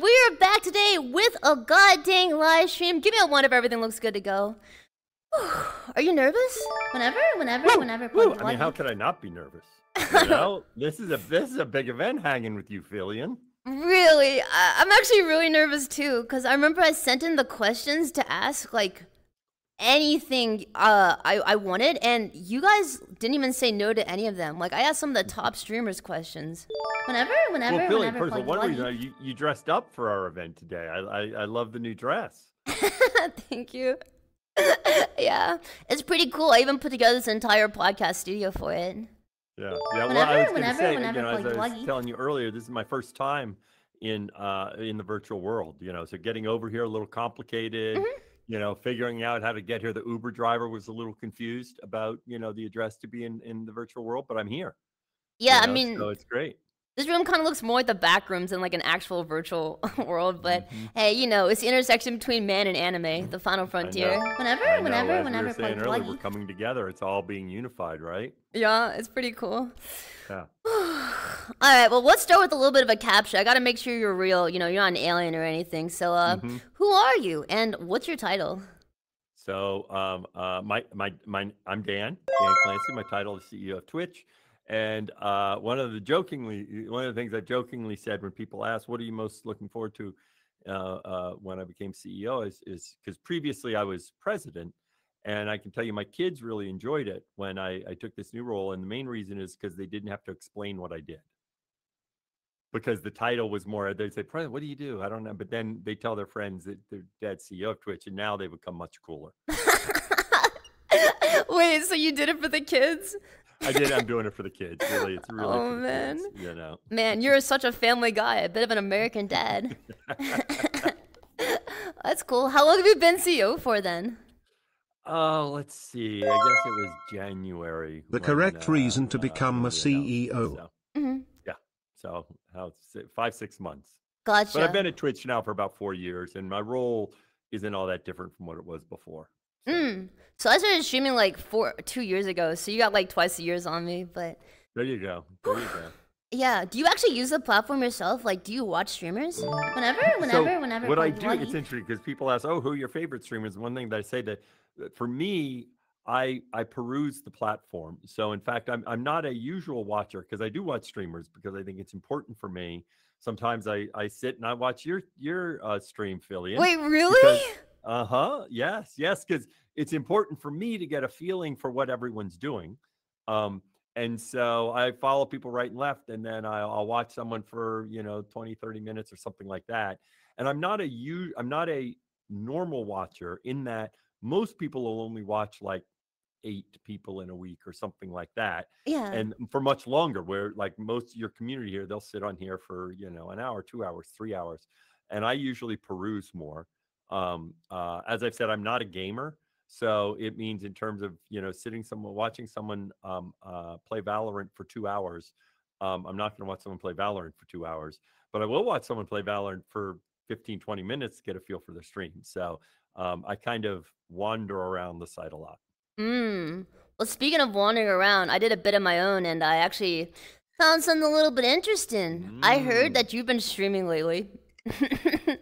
we are back today with a goddamn live stream. Give me a one if everything looks good to go. Are you nervous? Whenever. I mean, how could I not be nervous? You know, this is a big event hanging with you, Filian. Really? I'm actually really nervous too, because I remember I sent in the questions to ask, like, anything I wanted, and you guys didn't even say no to any of them. Like, I asked some of the top streamers questions. Well, Filian, first of all, one reason you dressed up for our event today. I love the new dress. Thank you. Yeah, it's pretty cool. I even put together this entire podcast studio for it. Yeah. Well, I was going to say, as I was telling you earlier, this is my first time in the virtual world. You know, so getting over here a little complicated. You know, figuring out how to get here. The Uber driver was a little confused about, you know, the address to be in the virtual world, but I'm here. Yeah, you know, I mean, so it's great. This room kind of looks more like the back rooms than like an actual virtual world, but hey, you know, it's the intersection between man and anime, the final frontier. Whenever. We were saying earlier, we're coming together. It's all being unified, right? Yeah, it's pretty cool. Yeah. All right, well, let's start with a little bit of a capture. I got to make sure you're real. You know, you're not an alien or anything. So, who are you, and what's your title? So, I'm Dan Clancy. My title is CEO of Twitch. And one of the things I jokingly said when people ask, "What are you most looking forward to when I became CEO?" is because previously I was president, and I can tell you my kids really enjoyed it when I took this new role. And the main reason is because they didn't have to explain what I did, because the title was more. They'd say, "President, what do you do?" I don't know, but then they tell their friends that their dad's CEO of Twitch, and now they become much cooler. Wait, so you did it for the kids? I did. I'm doing it for the kids. Really, it's really. Oh man, kids, you know. Man, you're such a family guy. A bit of an American dad. That's cool. How long have you been CEO for then? Oh, let's see. I guess it was January. The correct reason to become a CEO. So, yeah. So 5-6 months. Gotcha. But I've been at Twitch now for about 4 years, and my role isn't all that different from what it was before. So I started streaming like 2 years ago, so you got like twice the years on me, but... There you go. Yeah, do you actually use the platform yourself? Like, do you watch streamers? Whenever. What I do, it's interesting because people ask, "Oh, who are your favorite streamers?" One thing that I say that for me, I peruse the platform. So in fact, I'm not a usual watcher because I do watch streamers because I think it's important for me. Sometimes I sit and I watch your stream, Filian. Wait, really? Yes, because it's important for me to get a feeling for what everyone's doing. And so I follow people right and left, and then I'll watch someone for, 20-30 minutes or something like that. And I'm not a normal watcher in that most people will only watch like 8 people in a week or something like that. Yeah. And for much longer, where like most of your community here, they'll sit on here for, an hour, 2 hours, 3 hours. And I usually peruse more. As I've said, I'm not a gamer. So it means in terms of, watching someone play Valorant for 2 hours. I'm not going to watch someone play Valorant for 2 hours, but I will watch someone play Valorant for 15-20 minutes to get a feel for their stream. So I kind of wander around the site a lot. Well, speaking of wandering around, I did a bit of my own, and I actually found something a little bit interesting. I heard that you've been streaming lately.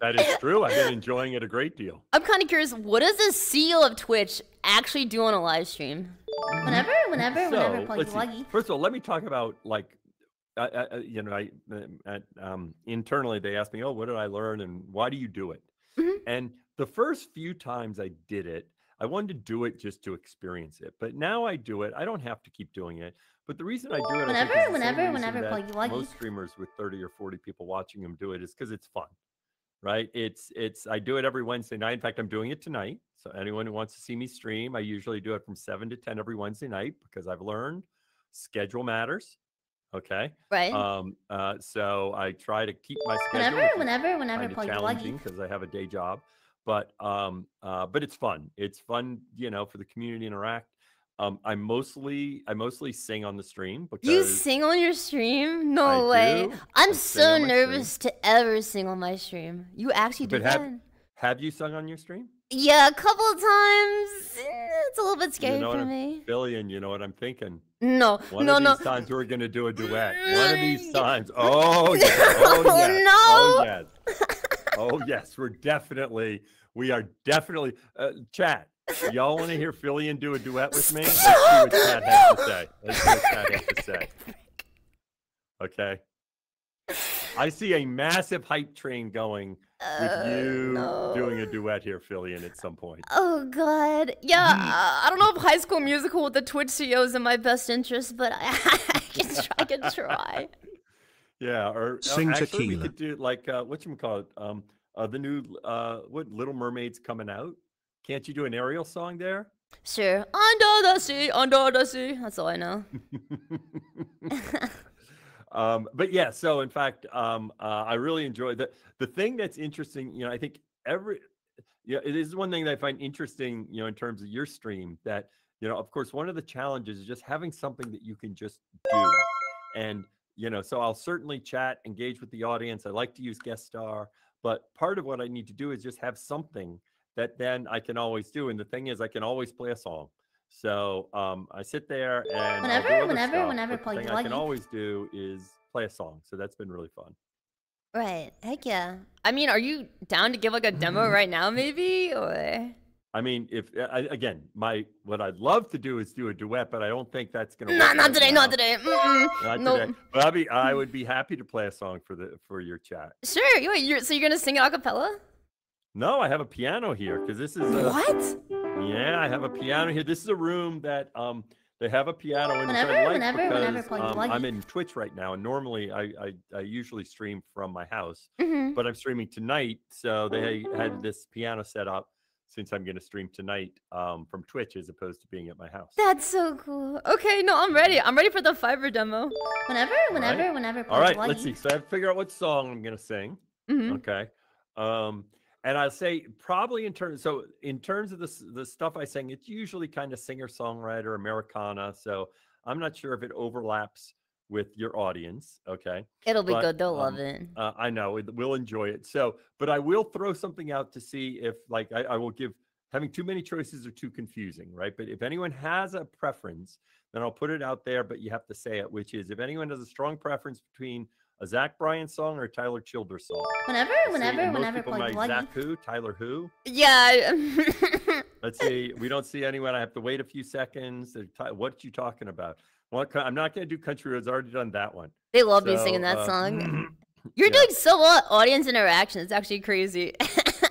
That is true. I've been enjoying it a great deal. I'm kind of curious, what does the CEO of Twitch actually do on a live stream? Whenever. First of all, let me talk about like, internally they asked me, "Oh, what did I learn and why do you do it?" And the first few times I did it, I wanted to do it just to experience it. But now I do it. I don't have to keep doing it. But the reason I do it, whenever, most streamers with 30 or 40 people watching them do it is because it's fun, right? I do it every Wednesday night. In fact, I'm doing it tonight. So anyone who wants to see me stream, I usually do it from 7 to 10 every Wednesday night because I've learned schedule matters. Okay. Right. So I try to keep my schedule. Whenever, challenging because I have a day job. But it's fun. It's fun, for the community to interact. I mostly sing on the stream because you sing on your stream? No way. I'm so nervous to ever sing on my stream. You actually do that? Have you sung on your stream? Yeah, a couple of times. It's a little bit scary for me. Filian, you know what I'm thinking? No. One of these times we're gonna do a duet. One of these times. Oh yes. Oh yes. No. Oh yes. Oh yes, we are definitely chat. Y'all want to hear Filian do a duet with me? Let's see what Chat has to say. Let's see what Chat has to say. Okay. I see a massive hype train going with you doing a duet here, Filian, at some point. Oh God, yeah. I don't know if High School Musical with the Twitch CEO is in my best interest, but I can try. Yeah, or Sing actually we Tequila. could do like whatchamacallit, the new what Little Mermaid's coming out. Can't you do an Ariel song there? Sure. Under the sea, under the sea. That's all I know. But yeah, so in fact, I really enjoy the thing that's interesting. You know, I think it is one thing that I find interesting. You know, in terms of your stream, that of course, one of the challenges is just having something that you can just do, and so I'll certainly chat, engage with the audience. I like to use guest star, but part of what I need to do is just have something that then I can always do. And the thing is, I can always play a song. So I sit there and I'll do other stuff, but the thing I can always do is play a song. So that's been really fun. Right. Heck yeah. I mean, are you down to give like a demo right now, maybe? Or I mean, again, what I'd love to do is do a duet, but I don't think that's gonna work. Not today. Not today. But I would be happy to play a song for your chat. Sure. So you're gonna sing it a cappella? No, I have a piano here because this is what? Yeah, I have a piano here. This is a room that they have a piano in. Whenever, I'm in Twitch right now, and normally I usually stream from my house, but I'm streaming tonight, so they had this piano set up since I'm going to stream tonight from Twitch as opposed to being at my house. That's so cool. Okay, no, I'm ready. I'm ready for the Fiverr demo. Whenever. All right, let's see. So I have to figure out what song I'm going to sing. Okay. And I'll say probably in terms of the stuff I sing, it's usually kind of singer-songwriter, Americana. So I'm not sure if it overlaps with your audience. Okay. It'll be good. They'll love it. I know we'll enjoy it. So, but I will throw something out to see if I will give, having too many choices are too confusing, right? But if anyone has a preference, then I'll put it out there, but you have to say it, which is if anyone has a strong preference between a Zach Bryan song or a Tyler Childers song. Whenever. Zach who? Tyler who? Yeah. Let's see. We don't see anyone. I have to wait a few seconds. What you talking about? Well, I'm not going to do Country Roads. I already done that one. They love me singing that song. You're doing so well. Audience interaction. It's actually crazy.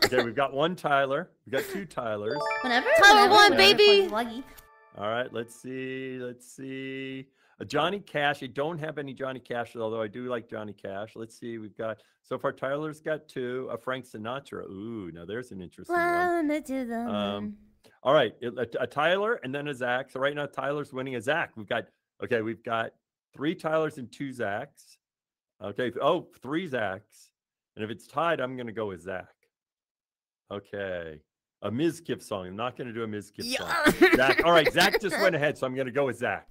Okay, we've got one Tyler. We've got two Tylers. Tyler one, baby. All right, let's see. Johnny Cash. I don't have any Johnny Cash, although I do like Johnny Cash. Let's see. We've got, so far, Tyler's got two. Frank Sinatra. Ooh, now there's an interesting one. All right, a Tyler and then a Zach. So right now, Tyler's winning a Zach. We've got three Tylers and two Zachs. Okay. Oh, three Zachs. And if it's tied, I'm going to go with Zach. Okay. A Ms. Kip song. I'm not going to do a Ms. Kip song. Zach. All right. Zach just went ahead, so I'm going to go with Zach.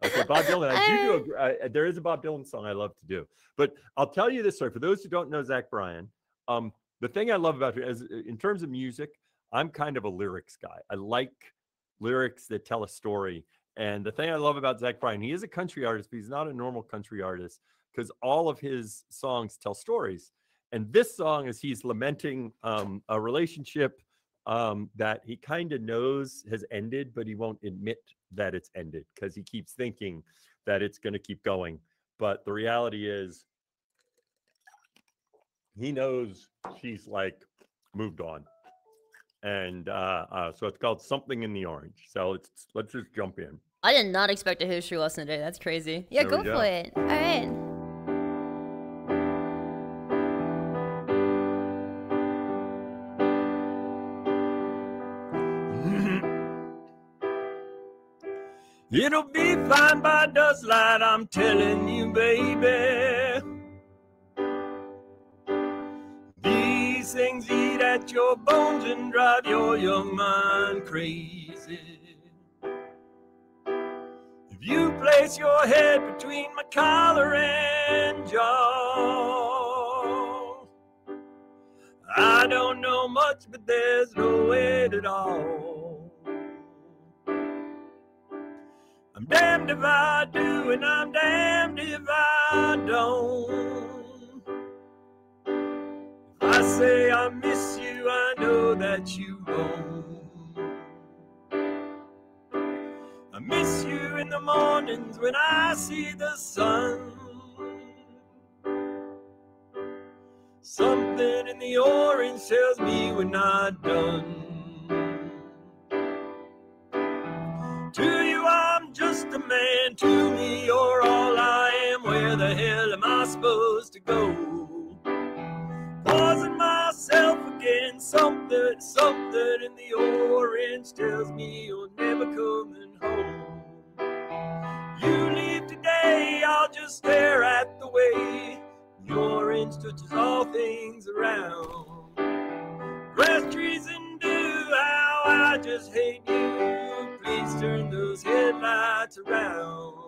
Okay. Bob Dylan. There is a Bob Dylan song I love to do. But I'll tell you this story. For those who don't know Zach Bryan, the thing I love about it is in terms of music, I'm kind of a lyrics guy. I like lyrics that tell a story. And the thing I love about Zach Bryan, he is a country artist, but he's not a normal country artist because all of his songs tell stories. And this song is he's lamenting a relationship that he kind of knows has ended, but he won't admit that it's ended because he keeps thinking that it's going to keep going. But the reality is he knows she's like moved on. And so it's called Something in the Orange. So let's just jump in. I did not expect a history lesson today. That's crazy. Yeah, go for it. All right. It'll be fine by dustlight, I'm telling you, baby. These things eat at your bones and drive your young mind crazy. If you place your head between my collar and jaw, I don't know much, but there's no weight at all. I'm damned if I do, and I'm damned if I don't. If I say I miss you, I know that you won't. I miss you in the mornings when I see the sun. Something in the orange tells me we're not done. To you I'm just a man, to me you're all I am. Where the hell am I supposed to go? Pausing myself again, something in the orange tells me you're never coming home. You leave today, I'll just stare at the way the orange touches all things around. Grass, trees, and dew, how I just hate you. Please turn those headlights around.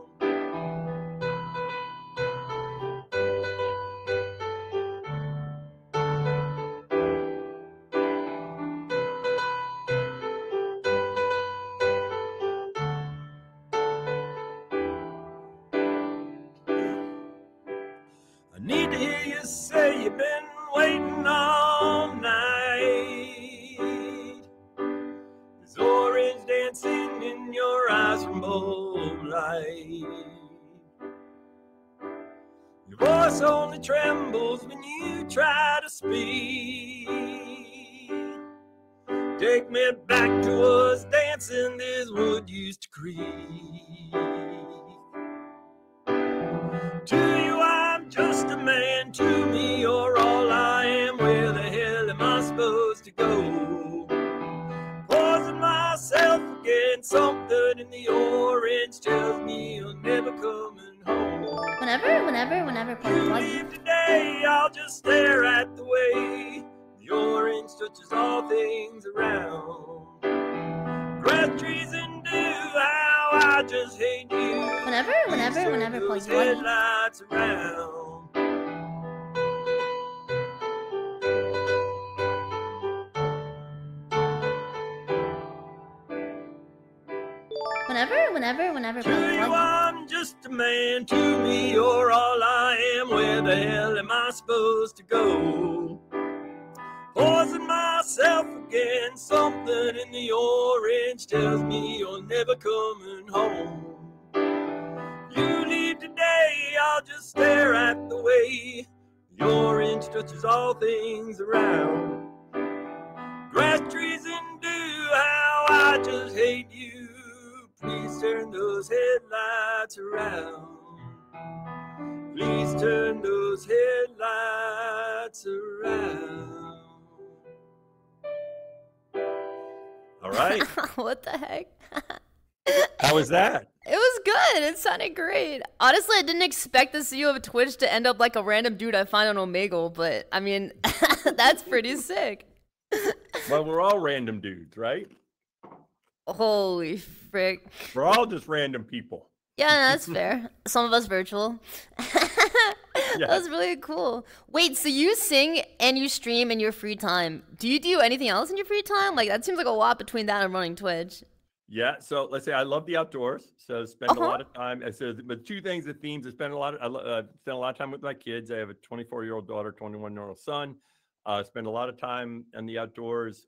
I need to hear you say you've been waiting all night. There's orange dancing in your eyes from bulb light. Your voice only trembles when you try to speak. Take me back to us dancing, this wood used to creak. To you I'm just a man, to me you're all I am. Where the hell am I supposed to go? Pausing myself again, something in the orange tells me you're never coming home. Whenever. You leave today, I'll just stare at the way the orange touches all things around. Grass, trees, and dew, how I just hate you. Whenever, those headlights around. Whenever. To you I'm just a man, to me you're all I am. Where the hell am I supposed to go? Pausing myself again, something in the orange tells me you're never coming home. You leave today, I'll just stare at the way the orange touches all things around. Grass, trees, and dew, how I just hate you. Please turn those headlights around. Please turn those headlights around. All right. What the heck? How was that? It was good. It sounded great. Honestly, I didn't expect the CEO of Twitch to end up like a random dude I find on Omegle, but I mean, that's pretty sick. Well, we're all random dudes, right? Holy frick. We're all just random people. Yeah, that's fair. Some of us virtual. That was really cool. Wait, so you sing and you stream in your free time. Do you do anything else in your free time? Like, that seems like a lot between that and running Twitch. Yeah, so let's say I love the outdoors, so spend a lot of time. So, but two things, the themes. I spend a lot of time with my kids. I have a 24-year-old daughter, 21-year-old son. Spend a lot of time in the outdoors.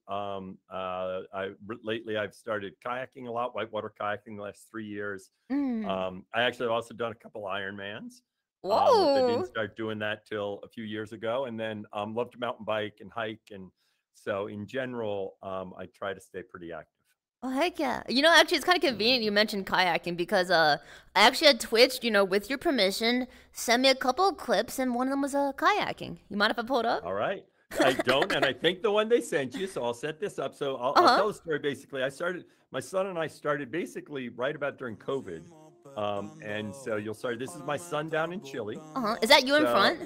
Lately I've started kayaking a lot, whitewater kayaking the last 3 years. I actually have also done a couple Ironmans. I didn't start doing that till a few years ago, and then love to mountain bike and hike, and so in general, I try to stay pretty active. Oh, heck yeah. You know, actually, it's kind of convenient you mentioned kayaking because I actually had Twitch, you know, with your permission, send me a couple of clips, and one of them was kayaking. You mind if I pull it up? All right. I don't, and I think the one they sent you, so I'll set this up. So I'll tell the story basically. My son and I started basically right about during COVID. And so you'll start, this is my son down in Chile. Is that you in front?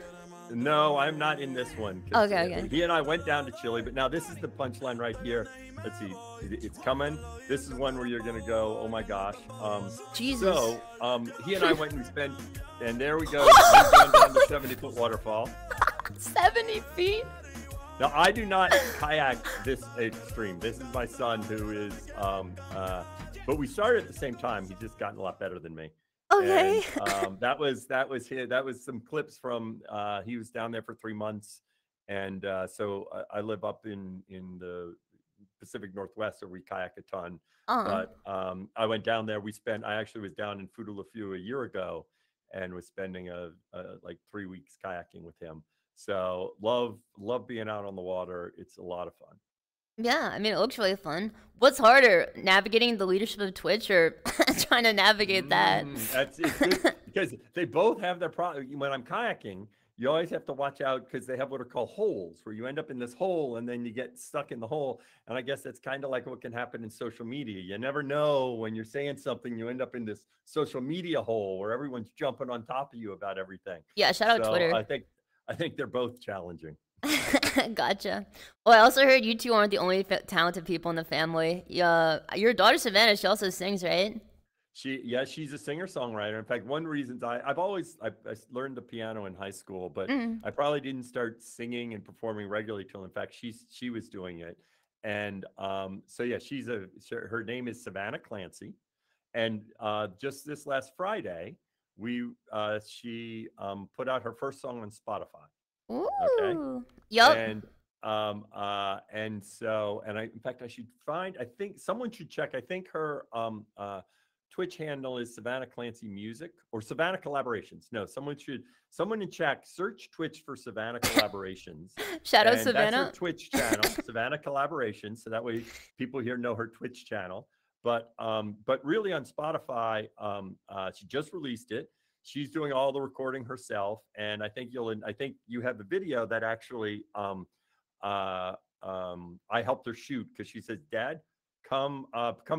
No, I'm not in this one. Okay. He and I went down to Chile, but now this is the punchline right here. Let's see, it's coming. This is one where you're gonna go, oh my gosh. Jesus. So he and I went and we spent, and there we go. We've gone down the 70-foot waterfall. 70 feet? Now, I do not kayak this extreme. This is my son who is, but we started at the same time. He's just gotten a lot better than me. Okay. And, that was some clips from, he was down there for 3 months And so I live up in the Pacific Northwest, so we kayak a ton. Uh-huh. But I went down there. I actually was down in Futalufew a year ago, and was spending like 3 weeks kayaking with him. So love being out on the water. It's a lot of fun. Yeah, I mean, it looks really fun. What's harder, navigating the leadership of Twitch or trying to navigate that? It's good because they both have their problem. When I'm kayaking, you always have to watch out because they have what are called holes, where you end up in this hole and then you get stuck in the hole. And I guess that's kind of like what can happen in social media. You never know when you're saying something, you end up in this social media hole where everyone's jumping on top of you about everything. Yeah, shout out So Twitter. I think they're both challenging. Gotcha. Well, I also heard you two aren't the only talented people in the family. Your daughter Savannah, she also sings, right? She's a singer-songwriter. In fact, one reason I learned the piano in high school, but Mm. I probably didn't start singing and performing regularly till, in fact, she was doing it. And so yeah, her name is Savannah Clancy. And just this last Friday, she put out her first song on Spotify. Okay. Ooh. Yup. In fact, I think someone should check. I think her Twitch handle is Savannah Clancy Music or Savannah Collaborations. No, someone in check, search Twitch for Savannah Collaborations. Shout out and Savannah. That's her Twitch channel, Savannah Collaborations. So that way people here know her Twitch channel. But really on Spotify, she just released it. She's doing all the recording herself, and I think you have the video that actually I helped her shoot because she says, "Dad, come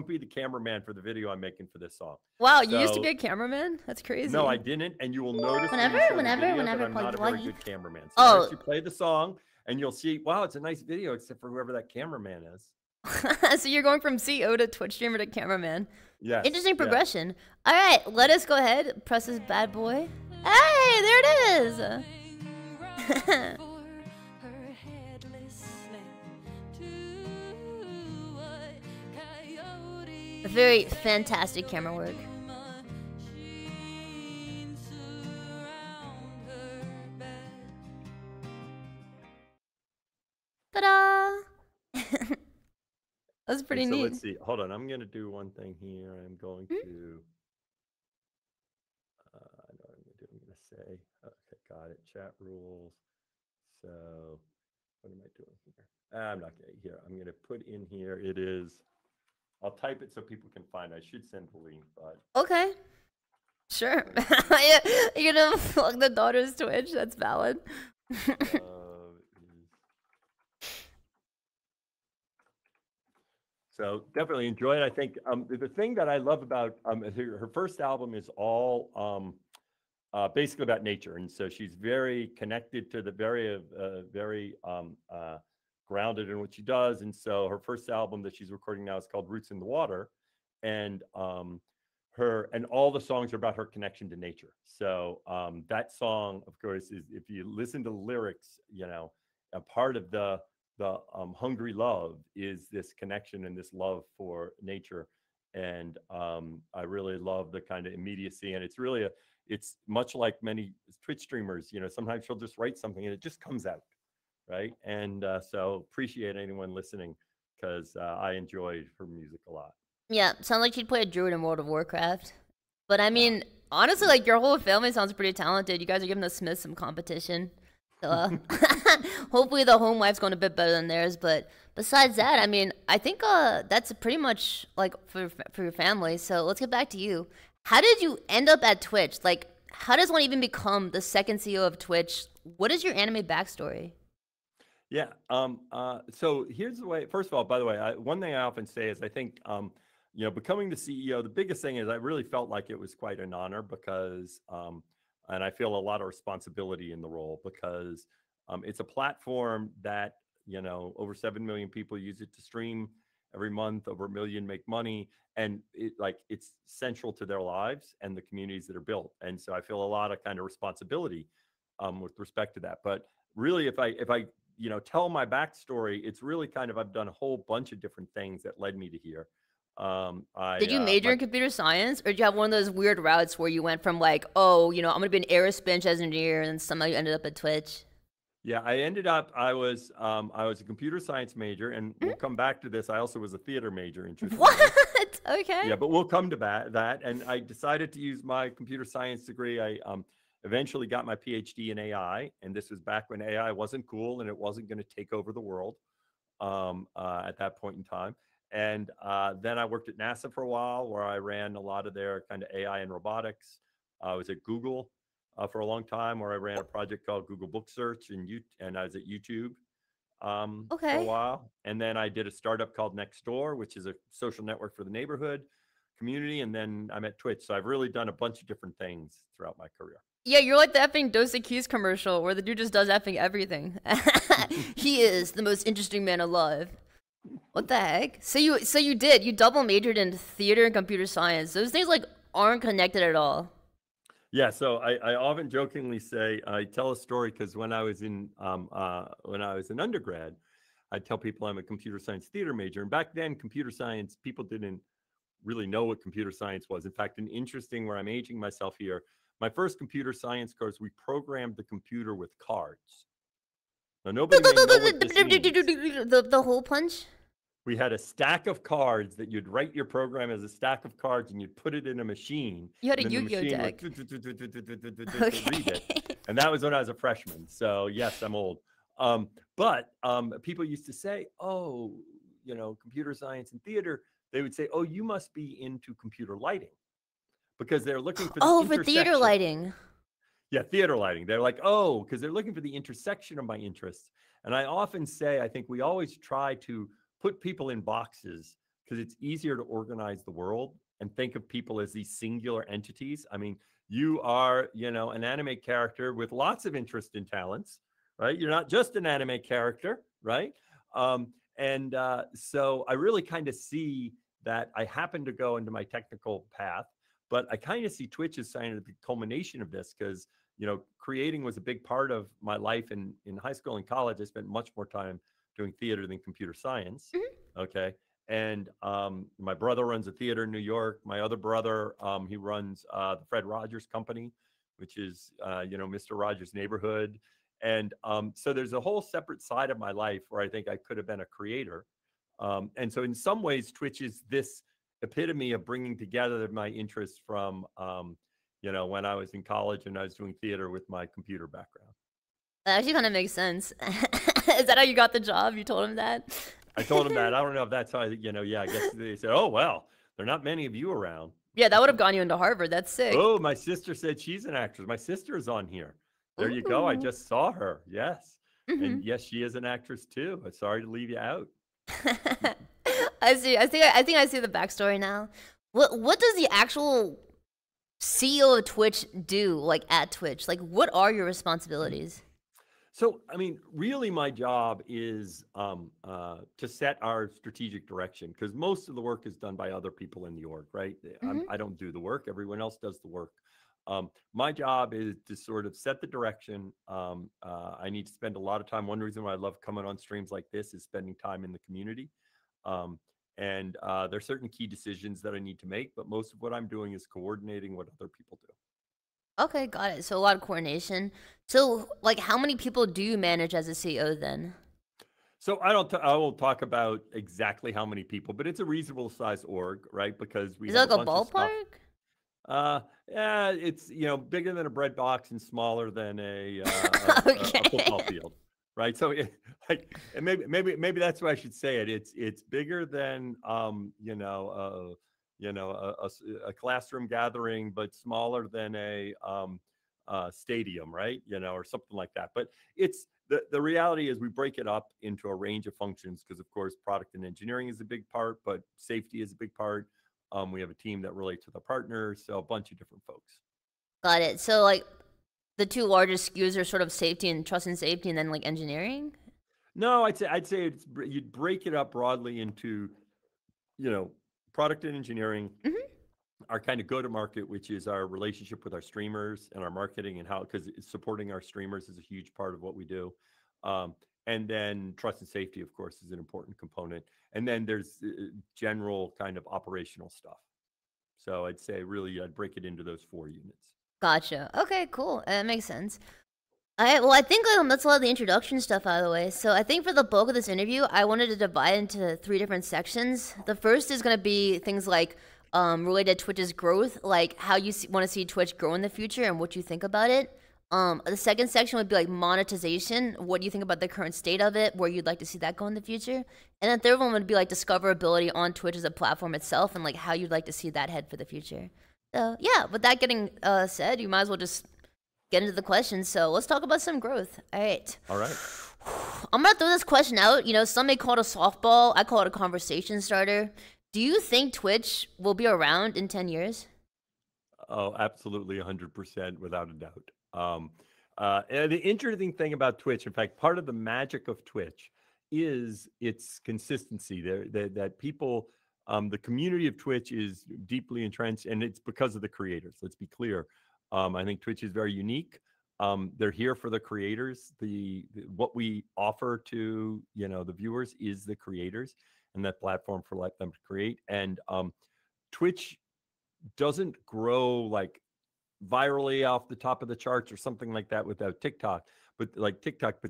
be the cameraman for the video I'm making for this song." Wow, you used to be a cameraman? That's crazy. No, I didn't, and you will notice Whenever that I'm not a very good cameraman. So I'll actually play the song, and you'll see, wow, it's a nice video, except for whoever that cameraman is. So you're going from CEO to Twitch streamer to cameraman. Yes. Interesting progression. Yes. All right, let us go ahead. Press this bad boy. Hey, there it is. Very fantastic camera work. Ta-da! That's pretty neat. Let's see. Hold on. I'm going to do one thing here. I'm going to. I know what I'm going to do. I'm going to say. Okay, got it. Chat rules. So, what am I doing here? I'm not going to. Here, I'm going to put in here. It is. I'll type it so people can find it. I should send the link, but. Okay. Sure. You're going to plug the daughter's Twitch. That's valid. So definitely enjoy it. I think the thing that I love about her first album is all basically about nature, and so she's very connected to the very grounded in what she does. And so her first album that she's recording now is called Roots in the Water, and all the songs are about her connection to nature. So that song, of course, is, if you listen to the lyrics, a part of the hungry love is this connection and this love for nature. And I really love the kind of immediacy, and it's much like many Twitch streamers, sometimes she'll just write something and it just comes out, right? And so appreciate anyone listening, because I enjoyed her music a lot. Yeah, sounds like she'd play a druid in World of Warcraft. But I mean, honestly, like, your whole family sounds pretty talented. You guys are giving the Smiths some competition. So hopefully the home life's going a bit better than theirs. But besides that, I mean, I think that's pretty much like for your family. So let's get back to you. How did you end up at Twitch? Like, how does one even become the second CEO of Twitch? What is your anime backstory? Yeah. So here's the way. First of all, by the way, one thing I often say is I think becoming the CEO, the biggest thing is I really felt like it was quite an honor, because and I feel a lot of responsibility in the role, because it's a platform that, over 7 million people use it to stream every month, over 1 million make money, and it's central to their lives and the communities that are built. And so I feel a lot of kind of responsibility with respect to that. But really, if I tell my backstory, it's really kind of, I've done a whole bunch of different things that led me to here. Did you major in computer science, or did you have one of those weird routes where you went from like, oh, I'm going to be an aerospace engineer, and somehow you ended up at Twitch? Yeah, I ended up. I was a computer science major, and we'll Mhm. come back to this. I also was a theater major, interestingly. What? Okay. Yeah, but we'll come to that. And I decided to use my computer science degree. I eventually got my PhD in AI, and this was back when AI wasn't cool and it wasn't going to take over the world at that point in time. And then I worked at NASA for a while, where I ran a lot of their kind of AI and robotics. I was at Google for a long time, where I ran a project called Google Book Search, and I was at YouTube for a Okay. while. And then I did a startup called Nextdoor, which is a social network for the neighborhood community. And then I'm at Twitch. So I've really done a bunch of different things throughout my career. Yeah, you're like the effing Dos Equis commercial where the dude just does effing everything. He is the most interesting man alive. What the heck? So you double majored in theater and computer science. Those things like aren't connected at all. Yeah, so I often jokingly say I tell a story because when I was an undergrad, I tell people I'm a computer science theater major, and back then computer science people didn't really know what computer science was. In fact, an interesting where I'm aging myself here. My first computer science course, we programmed the computer with cards. Now nobody may know what this means. The hole punch. We had a stack of cards that you'd write your program as a stack of cards and you'd put it in a machine, You had a and then the Yu-Gi-Oh machine would deck. read Okay. it. And that was when I was a freshman. So yes, I'm old. But people used to say, oh, computer science and theater, they would say, oh, you must be into computer lighting because they're looking for the Oh, for theater intersection. lighting. Yeah, theater lighting. They're like, oh, because they're looking for the intersection of my interests. And I often say, I think we always try to put people in boxes because it's easier to organize the world and think of people as these singular entities. I mean, you are, an anime character with lots of interest and talents, right? You're not just an anime character, right? So I really kind of see that I happen to go into my technical path, but I kind of see Twitch as kind of the culmination of this because creating was a big part of my life in high school and college. I spent much more time doing theater than computer science. Mhm. Okay. And my brother runs a theater in New York. My other brother, he runs the Fred Rogers Company, which is, Mr. Rogers' Neighborhood. And so there's a whole separate side of my life where I think I could have been a creator. And so in some ways, Twitch is this epitome of bringing together my interests from when I was in college and I was doing theater with my computer background. That actually kind of makes sense. Is that how you got the job? You told him that? I told him that. I don't know if that's how, yeah, I guess they said, oh, well, there are not many of you around. Yeah, that would have gotten you into Harvard. That's sick. Oh, my sister said she's an actress. My sister is on here. There you go. I Ooh. just saw her. Yes. Hmm. And yes, she is an actress too. I'm sorry to leave you out. I see. I think I see the backstory now. What does the actual CEO of Twitch do, like at Twitch? Like, what are your responsibilities? So, I mean, really, my job is to set our strategic direction because most of the work is done by other people in the org, right? Hmm. I don't do the work; everyone else does the work. My job is to sort of set the direction. I need to spend a lot of time. One reason why I love coming on streams like this is spending time in the community. Um, and there are certain key decisions that I need to make, but most of what I'm doing is coordinating what other people do. Okay, got it. So a lot of coordination. So, like, how many people do you manage as a CEO then? So I don't. I won't talk about exactly how many people, but it's a reasonable size org, right? Because we Is it have a like a bunch of stuff. ballpark? Yeah, it's bigger than a bread box and smaller than a football Okay. field, right? So and maybe that's why I should say it. It's bigger than a classroom gathering, but smaller than a stadium, right? Or something like that. But it's the reality is we break it up into a range of functions because of course product and engineering is a big part, but safety is a big part. We have a team that relates to the partners, so a bunch of different folks. Got it. So, like, the two largest SKUs are sort of safety and trust and safety, and then like engineering. No, I'd say you'd break it up broadly into you know product and engineering, Hmm. our kind of go to market, which is our relationship with our streamers and our marketing and how because supporting our streamers is a huge part of what we do. Um, and then trust and safety, of course, is an important component. And then there's general kind of operational stuff. So I'd say really I'd break it into those four units. Gotcha. Okay, cool. That makes sense. Well, I think that's a lot of the introduction stuff out of the way. So I think for the bulk of this interview, I wanted to divide into 3 different sections. The first is going to be things like related to Twitch's growth, like how you want to see Twitch grow in the future and what you think about it. The second section would be like monetization. What do you think about the current state of it? Where you'd like to see that go in the future? And the third one would be like discoverability on Twitch as a platform itself and like how you'd like to see that head for the future. So yeah, with that getting said, you might as well just get into the questions. So let's talk about some growth. All right. All right. I'm gonna throw this question out. You know, some may call it a softball. I call it a conversation starter. Do you think Twitch will be around in 10 years? Oh, absolutely, 100%, without a doubt. And the interesting thing about Twitch, in fact, part of the magic of Twitch is its consistency. That people, the community of Twitch is deeply entrenched, and it's because of the creators. Let's be clear. I think Twitch is very unique. They're here for the creators. What we offer to the viewers is the creators and that platform for let them create. And Twitch doesn't grow like virally off the top of the charts or something like that without TikTok, but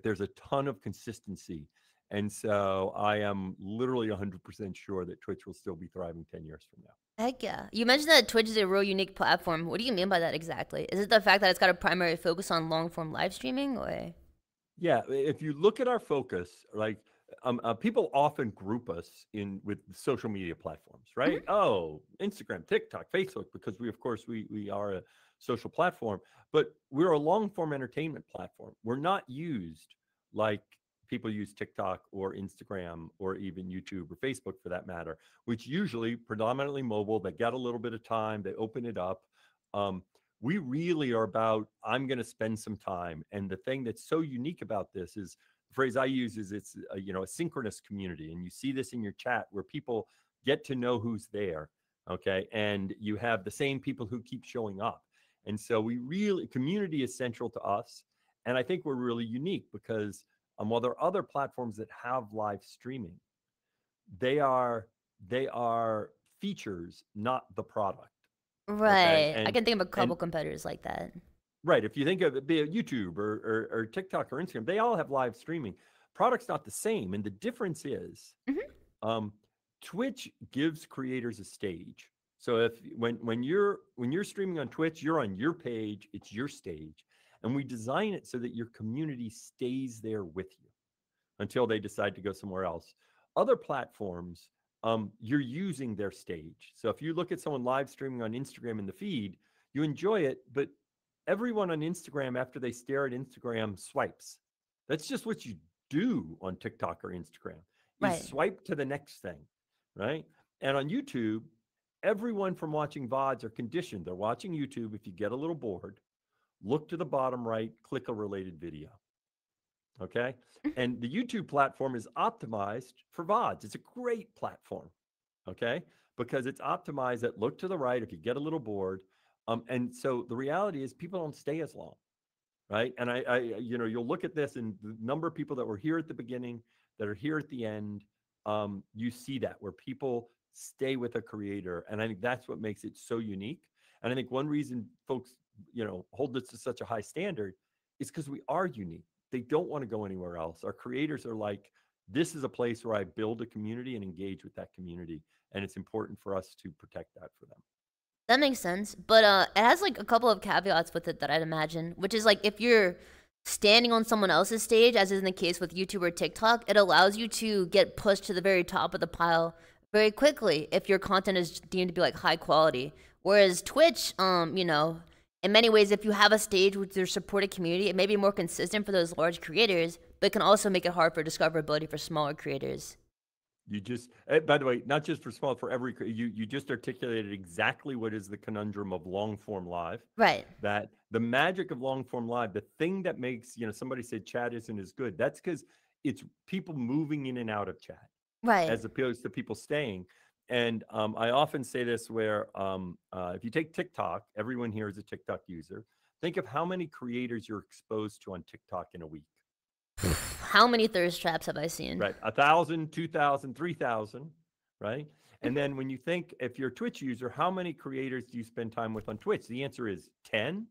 there's a ton of consistency. And so I am literally 100% sure that Twitch will still be thriving 10 years from now. Heck yeah. You mentioned that Twitch is a real unique platform. What do you mean by that exactly? Is it the fact that it's got a primary focus on long form live streaming or? Yeah, if you look at our focus, like people often group us in with social media platforms, right? Oh, Instagram, TikTok, Facebook, because we, of course, we are a social platform, but we're a long form entertainment platform. We're not used like people use TikTok or Instagram or even YouTube or Facebook for that matter, which usually predominantly mobile. They get a little bit of time, they open it up. We really are about, I'm going to spend some time. And the thing that's so unique about this is the phrase I use is it's a synchronous community. And you see this in your chat where people get to know who's there. Okay. And you have the same people who keep showing up. And so community is central to us. And I think we're really unique because while there are other platforms that have live streaming, they are features, not the product. Right. Okay. I can think of a couple competitors like that. Right. If you think of it, be it YouTube or TikTok or Instagram, they all have live streaming. Product's not the same. And the difference is Twitch gives creators a stage. So when you're streaming on Twitch, you're on your page, it's your stage. And we design it so that your community stays there with you until they decide to go somewhere else. Other platforms, you're using their stage. So if you look at someone live streaming on Instagram in the feed, you enjoy it, but everyone on Instagram, after they stare at Instagram, swipes. That's just what you do on TikTok or Instagram. You swipe to the next thing, right? And on YouTube, everyone from watching VODs are conditioned. They're watching YouTube. If you get a little bored, look to the bottom right, click a related video. Okay. And the YouTube platform is optimized for VODs. It's a great platform. Okay. Because it's optimized at look to the right if you get a little bored. And so the reality is people don't stay as long. Right. And you'll look at this and the number of people that were here at the beginning, that are here at the end. You see that where people stay with a creator. And I think that's what makes it so unique. And I think one reason folks, hold this to such a high standard is because we are unique. They don't want to go anywhere else. Our creators are like, this is a place where I build a community and engage with that community. And it's important for us to protect that for them. That makes sense. But it has like a couple of caveats with it that I'd imagine, which is like if you're standing on someone else's stage, as is in the case with YouTube or TikTok, it allows you to get pushed to the very top of the pile very quickly if your content is deemed to be like high quality. Whereas Twitch, in many ways, if you have a stage with your supported community, it may be more consistent for those large creators, but it can also make it hard for discoverability for smaller creators. You just, by the way, not just for small, for every, you just articulated exactly what is the conundrum of long form live. Right. That the magic of long form live, the thing that makes, somebody said chat isn't as good. That's because it's people moving in and out of chat. Right. As opposed to people staying. And I often say this where if you take TikTok, everyone here is a TikTok user. Think of how many creators you're exposed to on TikTok in a week. How many thirst traps have I seen? Right. 1,000, 2,000, 3,000. Right. And then when you think, if you're a Twitch user, how many creators do you spend time with on Twitch? The answer is 10,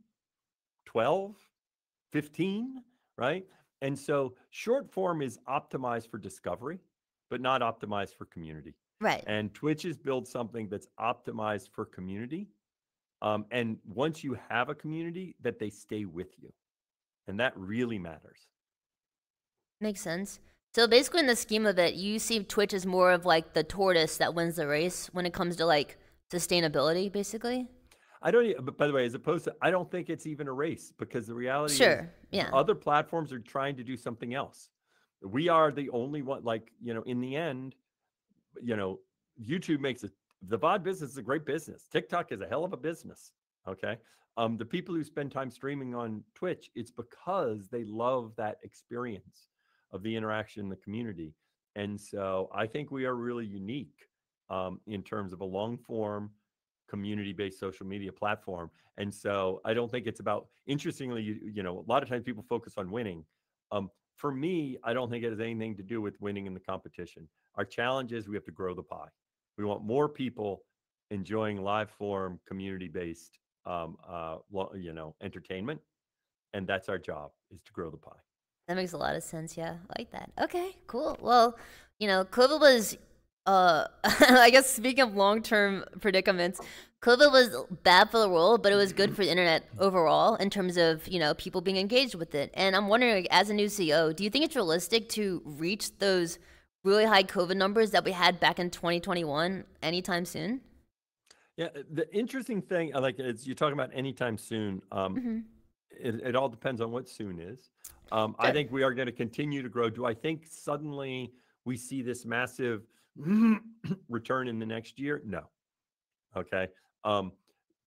12, 15, right? And so short form is optimized for discovery, but not optimized for community. Right. And Twitch has built something that's optimized for community. And once you have a community, that they stay with you. And that really matters. Makes sense. So basically, in the scheme of it, you see Twitch as more of like the tortoise that wins the race when it comes to like sustainability, basically. I don't, but by the way, as opposed to, I don't think it's even a race because the reality is Sure. Yeah. other platforms are trying to do something else. We are the only one, like, in the end, you know, YouTube makes it, the VOD business is a great business. TikTok is a hell of a business. Okay. The people who spend time streaming on Twitch, it's because they love that experience of the interaction in the community. And so I think we are really unique in terms of a long form community-based social media platform. And so I don't think it's about, interestingly, a lot of times people focus on winning. For me, I don't think it has anything to do with winning in the competition. Our challenge is we have to grow the pie. We want more people enjoying live form, community-based, entertainment, and that's our job, is to grow the pie. That makes a lot of sense. Yeah, I like that. Okay, cool. Well, COVID was, I guess speaking of long-term predicaments, COVID was bad for the world, but it was good for the internet overall in terms of, people being engaged with it. And I'm wondering, like, as a new CEO, do you think it's realistic to reach those really high COVID numbers that we had back in 2021 anytime soon? Yeah, the interesting thing, like, is you're talking about anytime soon. Mm-hmm. It all depends on what soon is. I Sure. think we are going to continue to grow. Do I think suddenly we see this massive return in the next year? No. Okay. Um,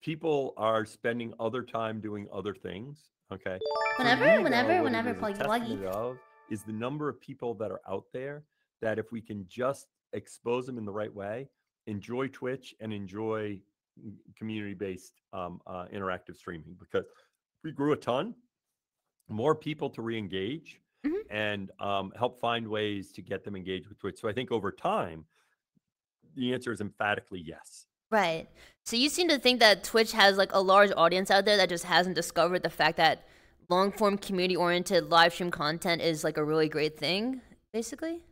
People are spending other time doing other things. Okay. For me, though, what it is a Pluggy wuggy. testament of is the number of people that are out there that if we can just expose them in the right way, enjoy Twitch and enjoy community-based interactive streaming, because we grew a ton, more people to re-engage Mhm. and help find ways to get them engaged with Twitch. So I think over time, the answer is emphatically yes. Right. So you seem to think that Twitch has like a large audience out there that just hasn't discovered the fact that long form community oriented live stream content is like a really great thing, basically?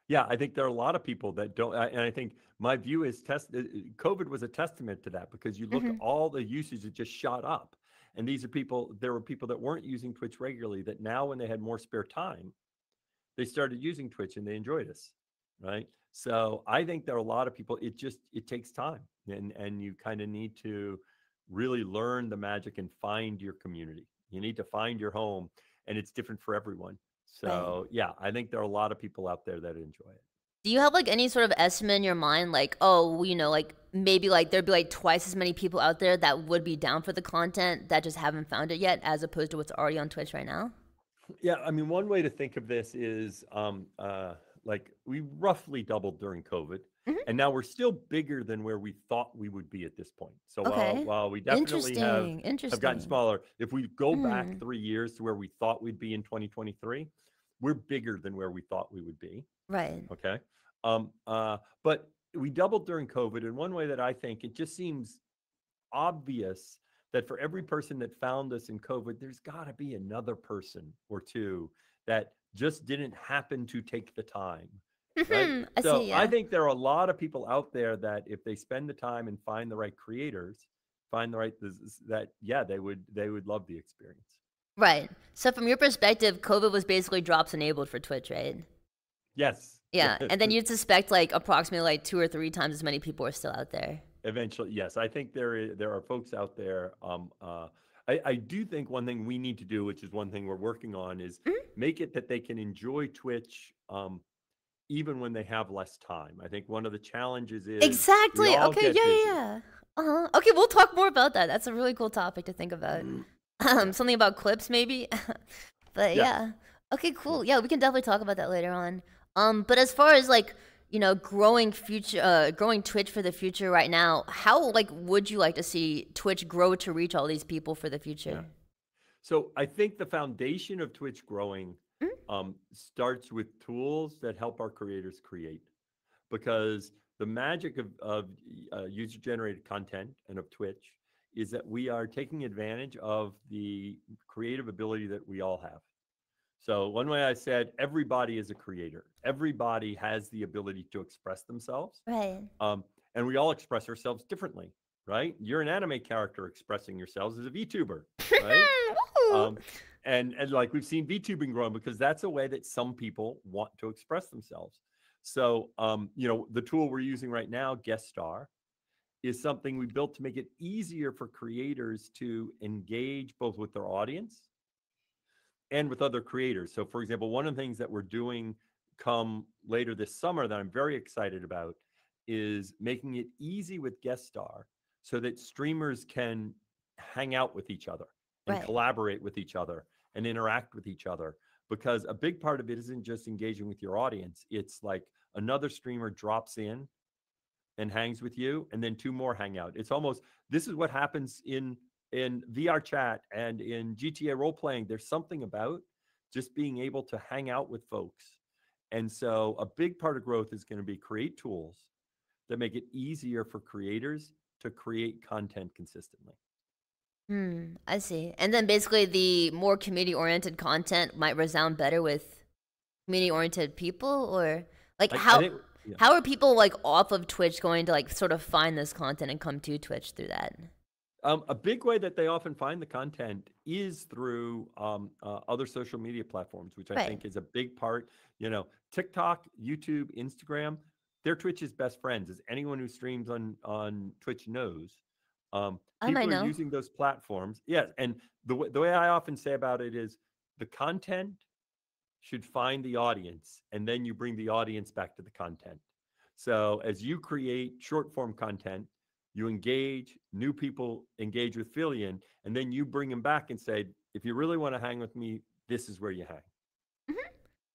Yeah, I think there are a lot of people that don't, and I think my view is COVID was a testament to that, because you look at Hmm. all the usage that just shot up. And these are people, there were people that weren't using Twitch regularly that now, when they had more spare time, they started using Twitch and they enjoyed us, right? So I think there are a lot of people. It takes time, and you kind of need to really learn the magic and find your community. You need to find your home, and it's different for everyone. Right. So yeah, I think there are a lot of people out there that enjoy it. Do you have like any sort of estimate in your mind, like, oh, like maybe like there'd be like twice as many people out there that would be down for the content that just haven't found it yet, as opposed to what's already on Twitch right now? Yeah, I mean, one way to think of this is like we roughly doubled during COVID, Hmm. and now we're still bigger than where we thought we would be at this point. So Okay. while we definitely Interesting. have gotten Interesting. smaller, if we go back Mm. 3 years to where we thought we'd be in 2023, we're bigger than where we thought we would be. Right. Okay. But we doubled during COVID, and one way that I think it just seems obvious that for every person that found us in COVID, there's got to be another person or two that just didn't happen to take the time, right? I So see, I yeah. think there are a lot of people out there that if they spend the time and find the right creators, find the right, that yeah, they would love the experience. Right. So from your perspective, COVID was basically drops enabled for Twitch, right? Yes. Yeah. And then you'd suspect like approximately like 2 or 3 times as many people are still out there. Eventually, yes. I think there are folks out there. I do think one thing we need to do, which is one thing we're working on, is Mhm. make it that they can enjoy Twitch even when they have less time. I think one of the challenges is we Exactly. all Okay. get Yeah. Yeah. busy. Yeah. Uh-huh. Okay. We'll talk more about that. That's a really cool topic to think about. Yeah. Something about clips, maybe. But Yes. yeah. Okay. Yeah. Cool. Yeah, we can definitely talk about that later on. But as far as like growing Twitch for the future right now, how like would you like to see Twitch grow to reach all these people for the Yeah. future? So I think the foundation of Twitch growing Mhm. starts with tools that help our creators create, because the magic of user generated content and of Twitch is that we are taking advantage of the creative ability that we all have. So one way I said, everybody is a creator. Everybody has the ability to express themselves. Right. And we all express ourselves differently, right? You're an anime character expressing yourselves as a VTuber, right? And like we've seen VTubing growing because that's a way that some people want to express themselves. So, the tool we're using right now, Guest Star, is something we built to make it easier for creators to engage both with their audience and with other creators. So, for example, one of the things that we're doing come later this summer that I'm very excited about is making it easy with Guest Star so that streamers can hang out with each other and collaborate with each other and interact with each other. Because a big part of it isn't just engaging with your audience. It's like another streamer drops in and hangs with you, and then two more hang out. It's almost, this is what happens in VR chat and in GTA role playing. There's something about just being able to hang out with folks. And so a big part of growth is going to be create tools that make it easier for creators to create content consistently. I see. And then basically the more community-oriented content might resound better with community-oriented people, or like how are people like off of Twitch going to like sort of find this content and come to Twitch through that? A big way that they often find the content is through other social media platforms, which I think is a big part. TikTok, YouTube, Instagram, they're Twitch's best friends, as anyone who streams on Twitch knows. People are using those platforms. Yes, and the way I often say about it is the content should find the audience, and then you bring the audience back to the content. So as you create short form content, you engage, new people engage with Filian, and then you bring them back and say, if you really want to hang with me, this is where you hang.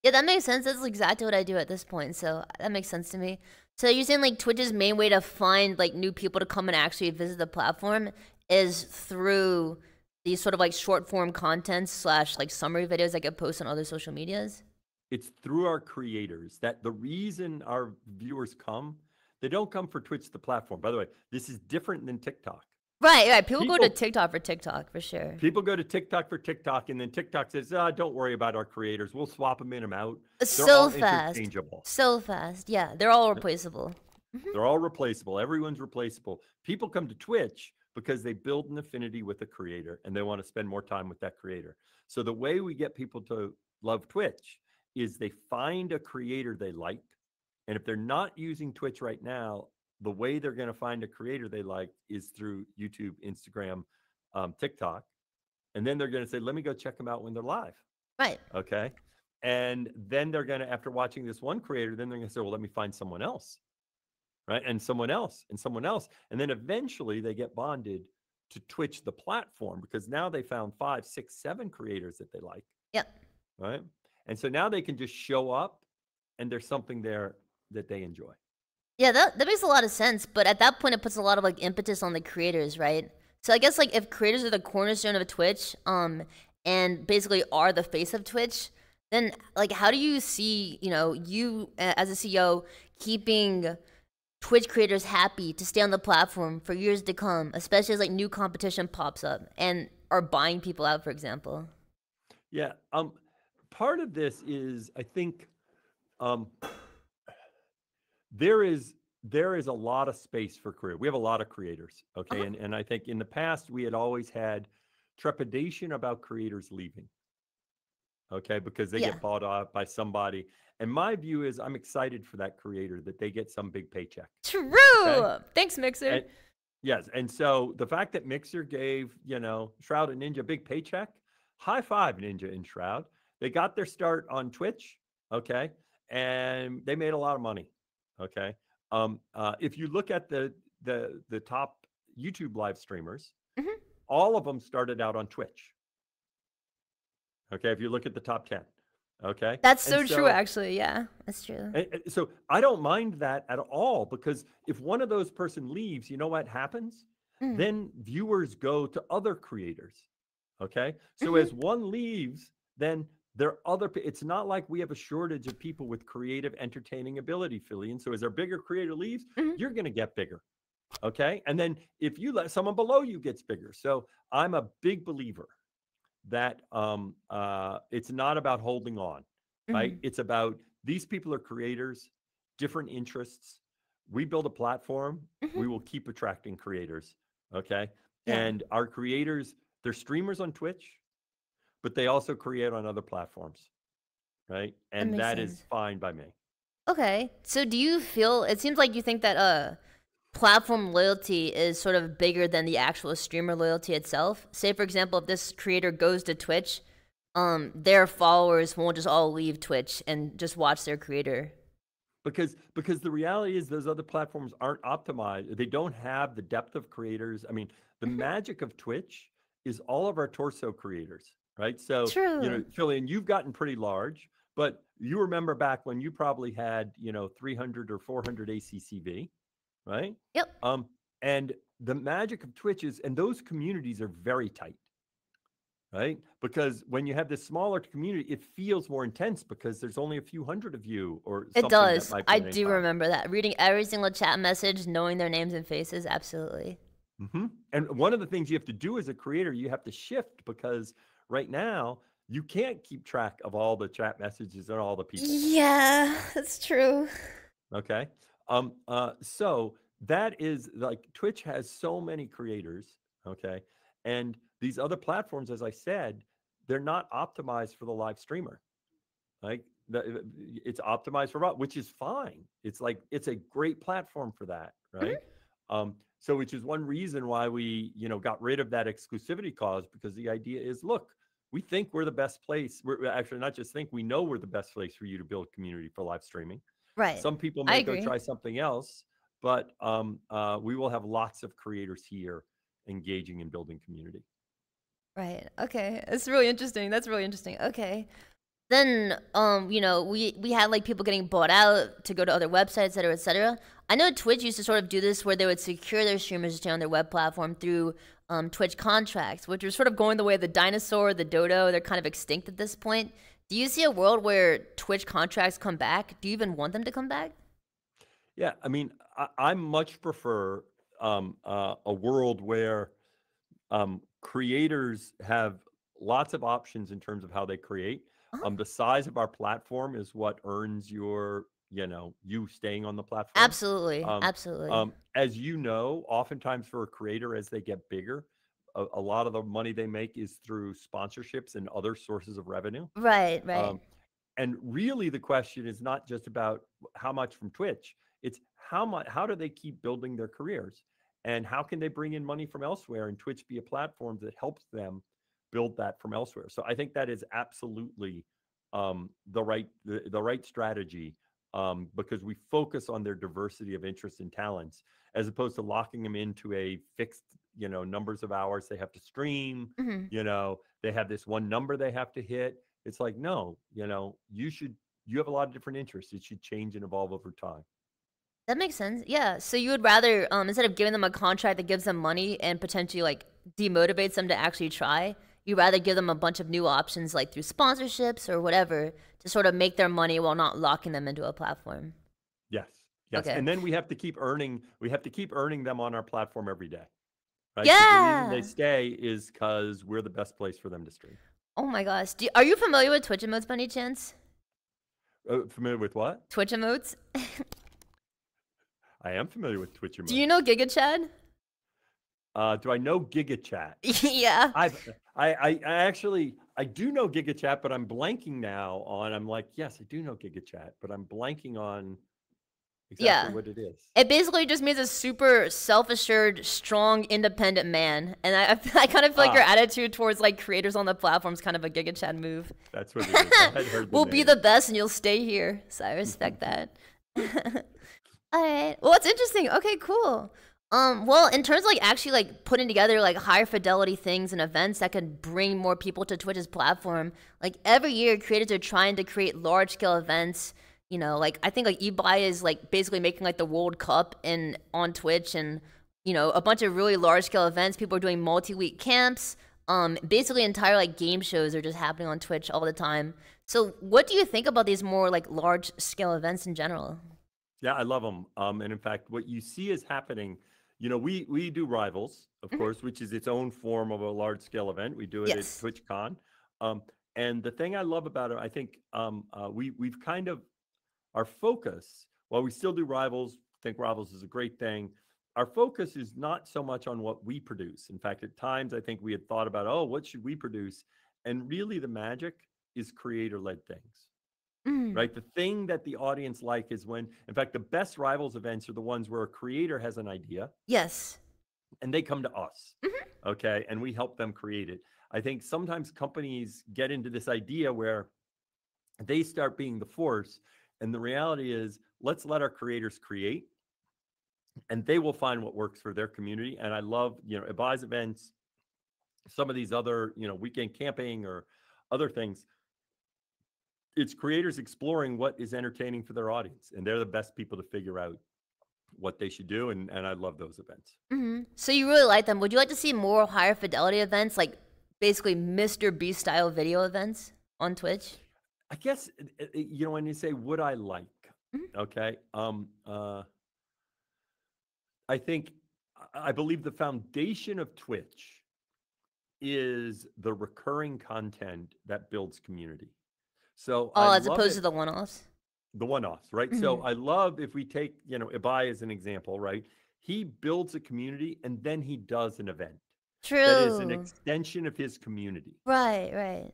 Yeah, that makes sense. That's exactly what I do at this point. So that makes sense to me. So you're saying like Twitch's main way to find like new people to come and actually visit the platform is through these sort of like short form content / like summary videos that get posted on other social medias? It's through our creators that the reason our viewers come, they don't come for Twitch, the platform. By the way, this is different than TikTok. Right. People go to TikTok for sure. People go to TikTok for TikTok, and then TikTok says, don't worry about our creators. We'll swap them in and out. They're all interchangeable. So fast. Yeah, they're all replaceable. They're all replaceable. Everyone's replaceable. People come to Twitch because they build an affinity with a creator, and they want to spend more time with that creator. So the way we get people to love Twitch is they find a creator they like. And if they're not using Twitch right now, the way they're going to find a creator they like is through YouTube, Instagram, TikTok. And then they're going to say, let me go check them out when they're live. Right. Okay. And then they're going to, after watching this one creator, then they're going to say, well, let me find someone else. Right. And someone else and someone else. And then eventually they get bonded to Twitch, the platform, because now they found 5, 6, 7 creators that they like. Yep. Right. And so now they can just show up and there's something there that they enjoy. Yeah, that makes a lot of sense, but at that point it puts a lot of like impetus on the creators, right? So I guess like if creators are the cornerstone of Twitch, and basically are the face of Twitch, then like how do you see, you as a CEO keeping Twitch creators happy to stay on the platform for years to come, especially as like new competition pops up and are buying people out, for example? Yeah, part of this is I think there is a lot of space for career. We have a lot of creators, okay? And I think in the past we had always had trepidation about creators leaving, okay? Because they get bought out by somebody. And my view is I'm excited for that creator that they get some big paycheck. True. Okay? Thanks, Mixer. Yes, and so the fact that Mixer gave, Shroud and Ninja a big paycheck, high five Ninja and Shroud. They got their start on Twitch, okay? And they made a lot of money. Okay. If you look at the top YouTube live streamers, all of them started out on Twitch. Okay. If you look at the top 10. Okay. That's so true, actually. Yeah, that's true. So I don't mind that at all, because if one of those person leaves, you know what happens? Then viewers go to other creators. Okay. So as one leaves, then there are other, it's not like we have a shortage of people with creative, entertaining ability, Filian. So as our bigger creator leaves, you're going to get bigger. Okay. And then if you let someone below you gets bigger. So I'm a big believer that it's not about holding on, right? Mhm. It's about these people are creators, different interests. We build a platform, we Mhm. will keep attracting creators. Okay. Yeah. And our creators, they're streamers on Twitch, but they also create on other platforms, right? That And makes that is sense. fine by me. Okay. So do you feel it seems like you think that platform loyalty is sort of bigger than the actual streamer loyalty itself? Say for example, if this creator goes to Twitch, their followers won't just all leave Twitch and just watch their creator. Because the reality is those other platforms aren't optimized. They don't have the depth of creators. I mean, the Mhm. magic of Twitch is all of our torso creators, right? So, True. Filian, you've gotten pretty large, but you remember back when you probably had, 300 or 400 ACCV, right? Yep. Um, and the magic of Twitch is, and those communities are very tight, right? Because when you have this smaller community, it feels more intense because there's only a few hundred of you or It something that does. might be I an do income. remember that. Reading every single chat message, knowing their names and faces, absolutely. And one of the things you have to do as a creator, you have to shift because right now you can't keep track of all the chat messages and all the people. Yeah, that's true. Okay. So that is like Twitch has so many creators. Okay. And these other platforms, as I said, they're not optimized for the live streamer. Like it's optimized for what, which is fine. It's like it's a great platform for that, right? Mhm. So which is one reason why we, got rid of that exclusivity clause because the idea is, look, we think we're the best place. We're actually not just think, we know we're the best place for you to build community for live streaming. Right. Some people I may go agree. try something else, but we will have lots of creators here engaging in building community. Right. Okay. It's really interesting. That's really interesting. Okay. Then we had like people getting bought out to go to other websites, et cetera, et cetera. I know Twitch used to sort of do this where they would secure their streamers to stay on their web platform through Twitch contracts, which are sort of going the way of the dinosaur, the dodo. They're kind of extinct at this point. Do you see a world where Twitch contracts come back? Do you even want them to come back? Yeah, I mean, I much prefer a world where creators have lots of options in terms of how they create. Uh-huh. The size of our platform is what earns you staying on the platform. Absolutely. Absolutely. As you know, oftentimes for a creator, as they get bigger, a lot of the money they make is through sponsorships and other sources of revenue. Right, right. Um, and really, the question is not just about how much from Twitch. It's how do they keep building their careers? And how can they bring in money from elsewhere and Twitch be a platform that helps them build that from elsewhere? So I think that is absolutely the right strategy because we focus on their diversity of interests and talents as opposed to locking them into a fixed numbers of hours they have to stream. Hmm. They have this one number they have to hit. It's like, no, you have a lot of different interests. It should change and evolve over time. That makes sense. Yeah. So you would rather, instead of giving them a contract that gives them money and potentially like demotivates them to actually try, you'd rather give them a bunch of new options like through sponsorships or whatever to sort of make their money while not locking them into a platform. Yes. Yes. Okay. And then we have to keep earning them on our platform every day. Right? Because the reason they Yeah. stay is because we're the best place for them to stream. Oh my gosh. Are you familiar with Twitch emotes by any chance? Familiar with what? Twitch emotes? I am familiar with Twitch Do you emotes. know Giga Chad? Do I know GigaChat? Yeah. I actually I do know GigaChat, but I'm blanking now on. I'm like, yes, I do know GigaChat, but I'm blanking on exactly Yeah. what it is. It basically just means a super self-assured, strong, independent man. And I kind of feel like your Ah, attitude towards like creators on the platform is kind of a Giga Chad move. that's what it is. I had heard the We'll be name. the best and you'll stay here. So I respect that. All right. Well, it's interesting. Okay, cool. Well, in terms of like actually like putting together like higher fidelity things and events that could bring more people to Twitch's platform, like every year creators are trying to create large scale events. Like I think like eBuy is like basically making like the World Cup in on Twitch and a bunch of really large scale events. People are doing multi-week camps. Basically entire like game shows are just happening on Twitch all the time. So what do you think about these more like large scale events in general? Yeah, I love them. And in fact, what you see is happening, we do Rivals, of course, which is its own form of a large scale event. We do it at Yes. TwitchCon. And the thing I love about it, I think we've kind of our focus, while we still do Rivals, think Rivals is a great thing. Our focus is not so much on what we produce. In fact, at times I think we had thought about, oh, what should we produce? And really the magic is creator led things, Mm. right? The thing that the audience like is when, in fact, the best Rivals events are the ones where a creator has an idea Yes. and they come to us, Mhm. okay, and we help them create it. I think sometimes companies get into this idea where they start being the force, and the reality is, let's let our creators create, and they will find what works for their community. And I love, advise events, some of these other, weekend camping or other things. It's creators exploring what is entertaining for their audience, and they're the best people to figure out what they should do. And I love those events. So you really like them. Would you like to see more higher fidelity events, like basically Mr. Beast style video events on Twitch? I guess when you say would I like, Mhm. okay, I believe the foundation of Twitch is the recurring content that builds community. So I Oh, as love opposed it, to the one-offs. the one-offs, right? So I love if we take, Ibai as an example, right? He builds a community and then he does an event that is an True. extension of his community, Right, right.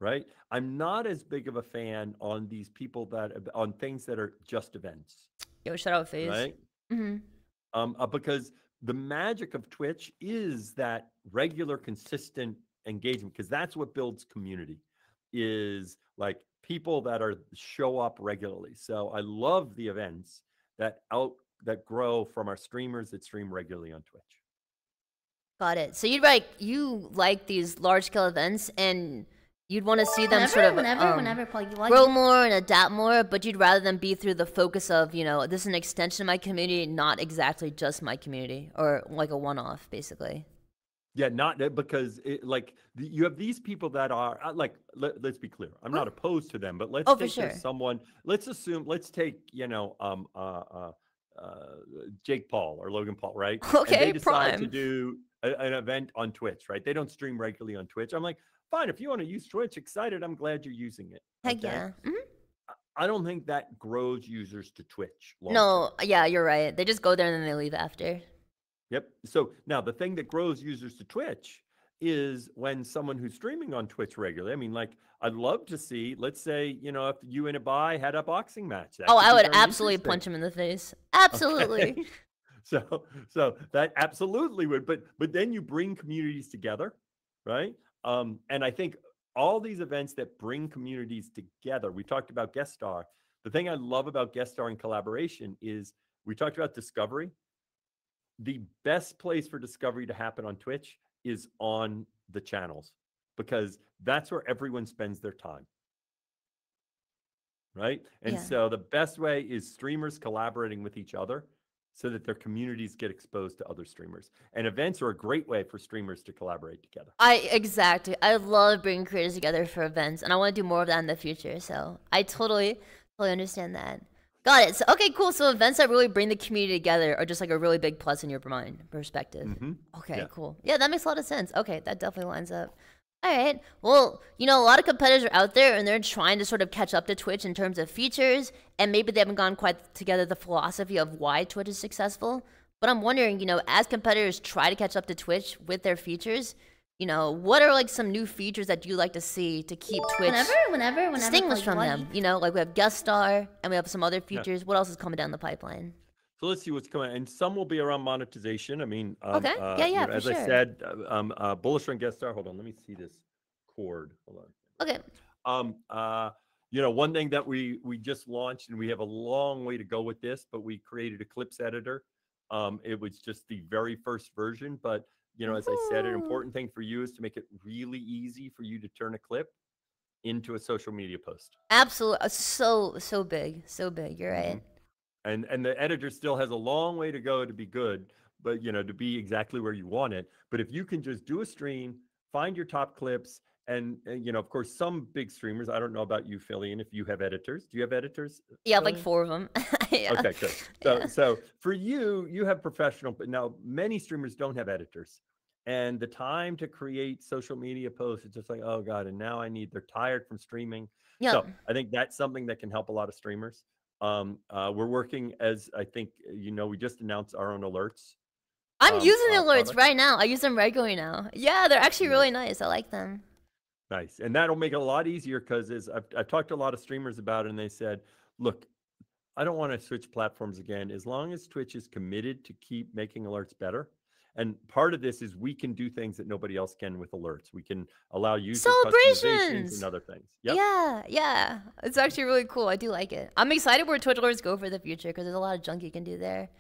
right? I'm not as big of a fan on these people on things that are just events, Yo, shout out Phase. right? Mm-hmm. Because the magic of Twitch is that regular, consistent engagement, because that's what builds community, is like people that show up regularly. So I love the events that grow from our streamers that stream regularly on Twitch. Got it. So you like these large scale events, and you'd want to see them sort of whenever, Paul, you like grow more and adapt more, but you'd rather them be through the focus of, this is an extension of my community, not exactly just my community, or like a one-off, basically. Yeah, not because you have these people that are let's be clear. I'm not opposed to them, but let's Oh, for take sure. someone. Let's take Jake Paul or Logan Paul, right? Okay, and they decide to prime. do an event on Twitch, right? They don't stream regularly on Twitch. I'm like, fine, if you want to use Twitch, excited. I'm glad you're using it. Heck okay? yeah. Mhm. I don't think that grows users to Twitch. No, yeah, you're right. They just go there and then they leave after. Yep. So now the thing that grows users to Twitch is when someone who's streaming on Twitch regularly. I mean, like, I'd love to see, let's say, if you and Ibai had a boxing match. That Oh, could I be would very absolutely interesting. punch him in the face. Absolutely. Okay? So that absolutely would, but then you bring communities together, right? And I think all these events that bring communities together, we talked about guest star. The thing I love about guest star and collaboration is we talked about discovery. The best place for discovery to happen on Twitch is on the channels, because that's where everyone spends their time. Right? And Yeah. so the best way is streamers collaborating with each other so that their communities get exposed to other streamers. And events are a great way for streamers to collaborate together. Exactly. I love bringing creators together for events, and I want to do more of that in the future. So I totally understand that. Got it. So okay, cool. So events that really bring the community together are just like a really big plus in your mind perspective. Okay, Yeah. cool. Yeah, that makes a lot of sense. Okay, that definitely lines up. All right. Well, a lot of competitors are out there and they're trying to sort of catch up to Twitch in terms of features, and maybe they haven't gone quite together the philosophy of why Twitch is successful. But I'm wondering, as competitors try to catch up to Twitch with their features, what are like some new features that you like to see to keep Twitch whenever, distinguished Paul, from you them? like- Like we have guest star and we have some other features. What else is coming down the pipeline? So let's see what's coming. And some will be around monetization. I mean, Okay. Yeah, for as I sure. said, bullish on guest star. Hold on, let me see this cord. Hold on. Okay. One thing that we just launched, and we have a long way to go with this, but we created a clips editor. It was just the very first version, but as I said, an important thing for you is to make it really easy for you to turn a clip into a social media post. Absolutely. So big. So big. You're right. And the editor still has a long way to go to be good, but to be exactly where you want it. But if you can just do a stream, find your top clips, you know, of course, some big streamers. I don't know about you, Filian, if you have editors. Do you have editors, Yeah, I have like Filian? 4 of them. Yeah. Okay, good. Yeah. So for you, you have professional, but now many streamers don't have editors. And the time to create social media posts, it's just like, oh God, and now they're tired from streaming. Yeah. So I think that's something that can help a lot of streamers. We're working as I think, you know, we just announced our own alerts I'm using the alerts product. right now. I use them regularly now. Yeah, they're actually Nice. really nice. I like them. Nice. And that'll make it a lot easier because I've talked to a lot of streamers about it and they said, look, I don't want to switch platforms again. As long as Twitch is committed to keep making alerts better. And part of this is we can do things that nobody else can with alerts. We can allow user customizations and Celebrations! other things. Yep. Yeah, yeah. It's actually really cool. I do like it. I'm excited where Twitch alerts go for the future because there's a lot of junk you can do there.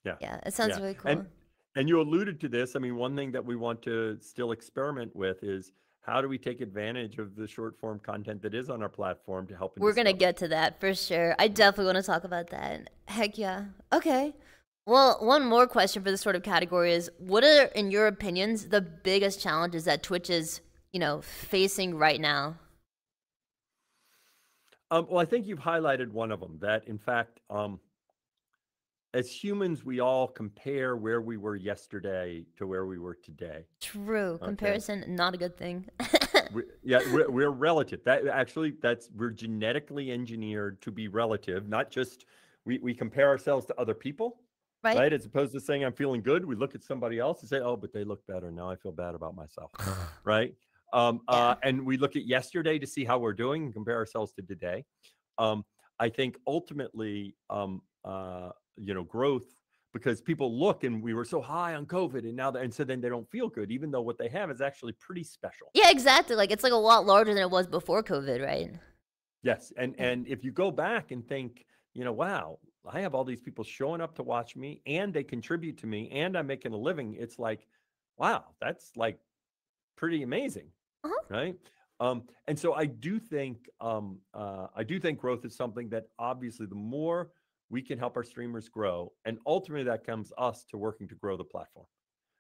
Yeah. Yeah, it sounds Yeah. really cool. And you alluded to this. I mean, one thing that we want to still experiment with is how do we take advantage of the short form content that is on our platform to help in We're gonna discovery? get to that for sure. I definitely want to talk about that. Heck yeah. Okay. Well, one more question for this sort of category is, what are, in your opinions, the biggest challenges that Twitch is, you know, facing right now? Well, I think you've highlighted one of them, that in fact, as humans, we all compare where we were yesterday to where we were today. True. Okay. Comparison, not a good thing. We're relative. We're genetically engineered to be relative, not just we compare ourselves to other people, Right? right? As opposed to saying I'm feeling good, we look at somebody else and say, oh, but they look better. Now I feel bad about myself, right? Yeah. And we look at yesterday to see how we're doing and compare ourselves to today. I think ultimately, you know, growth, because people look and we were so high on COVID and now and so then they don't feel good, even though what they have is actually pretty special. Yeah, exactly. Like, it's like a lot larger than it was before COVID, right? Yes. And if you go back and think, you know, wow, I have all these people showing up to watch me and they contribute to me and I'm making a living. It's like, wow, that's like pretty amazing. Uh-huh. Right. And so I do think growth is something that obviously the more we can help our streamers grow, and ultimately that comes us to working to grow the platform,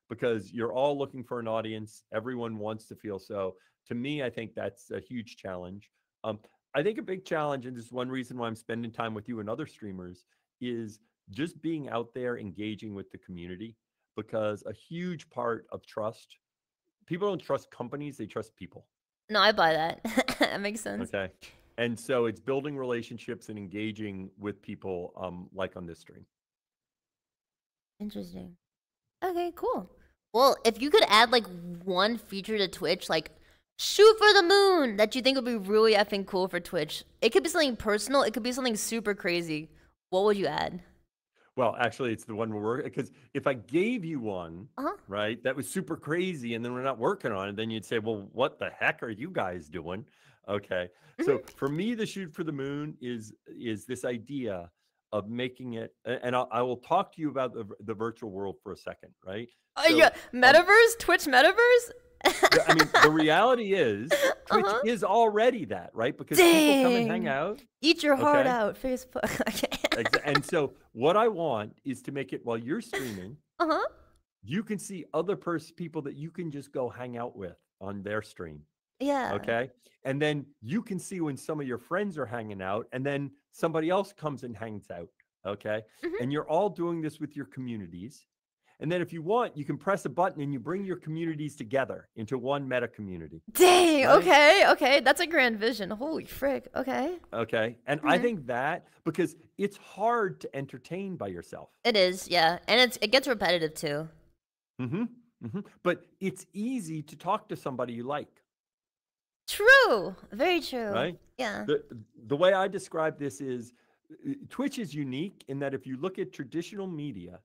because you're all looking for an audience. Everyone wants to feel so. To me, I think that's a huge challenge. I think a big challenge, and this is one reason why I'm spending time with you and other streamers, is just being out there engaging with the community, because a huge part of trust, people don't trust companies, they trust people. No, I buy that. That makes sense. Okay. And so it's building relationships and engaging with people, like on this stream. Interesting. Okay, cool. Well, if you could add like one feature to Twitch, like shoot for the moon, that you think would be really effing cool for Twitch, it could be something personal, it could be something super crazy. What would you add? Well, actually, it's the one we're working, because if I gave you one, Uh-huh. right, that was super crazy, and then we're not working on it, then you'd say, well, what the heck are you guys doing? Okay. So for me, the shoot for the moon is this idea of making it, and I will talk to you about the virtual world for a second, right? Yeah, metaverse, Twitch metaverse. I mean, the reality is Twitch is already that, right? Because people come and hang out. Eat your heart okay? out, Facebook. Okay. And so what I want is to make it while you're streaming, you can see other people that you can just go hang out with on their stream. Yeah. Okay. And then you can see when some of your friends are hanging out, and then somebody else comes and hangs out. Okay. And you're all doing this with your communities. And then if you want, you can press a button and you bring your communities together into one meta community. Dang, right? okay. That's a grand vision. Holy frick. Okay. Okay. And I think that, because it's hard to entertain by yourself. It is, yeah. And it gets repetitive too. But it's easy to talk to somebody you like. True. Very true. Right? Yeah. The way I describe this is, Twitch is unique in that if you look at traditional media,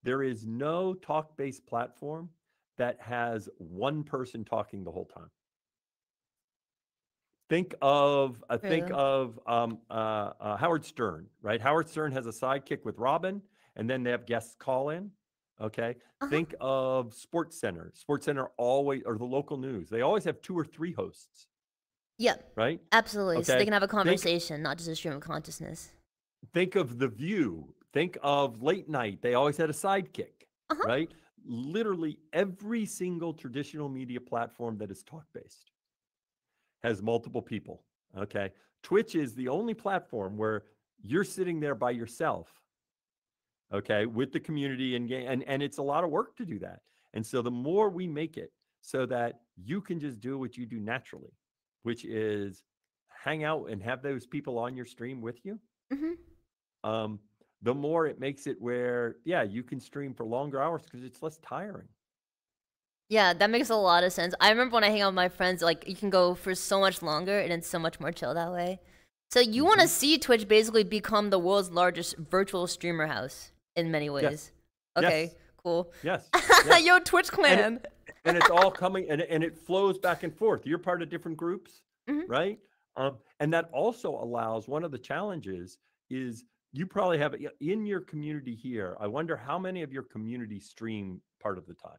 there is no talk-based platform that has one person talking the whole time. Think of Howard Stern, right? Howard Stern has a sidekick with Robin, and then they have guests call in. Okay. Think of Sports Center. Sports Center always, or the local news, they always have 2 or 3 hosts. Yep. Right? Absolutely. Okay. So they can have a conversation, not just a stream of consciousness. Think of The View. Think of Late Night. They always had a sidekick, right? Literally every single traditional media platform that is talk-based has multiple people. Okay. Twitch is the only platform where you're sitting there by yourself, okay, with the community and it's a lot of work to do that. And so the more we make it so that you can just do what you do naturally, which is hang out and have those people on your stream with you, um, the more it makes it where, yeah, you can stream for longer hours because it's less tiring. Yeah, that makes a lot of sense. I remember when I hang out with my friends, like, you can go for so much longer and it's so much more chill that way. So you want to see Twitch basically become the world's largest virtual streamer house in many ways. Yes. Okay, Yes. cool. Yes. Yes. Yo, Twitch clan. And it's all coming and it flows back and forth. You're part of different groups, right? And that also allows, one of the challenges is you probably have in your community here. I wonder how many of your community stream part of the time.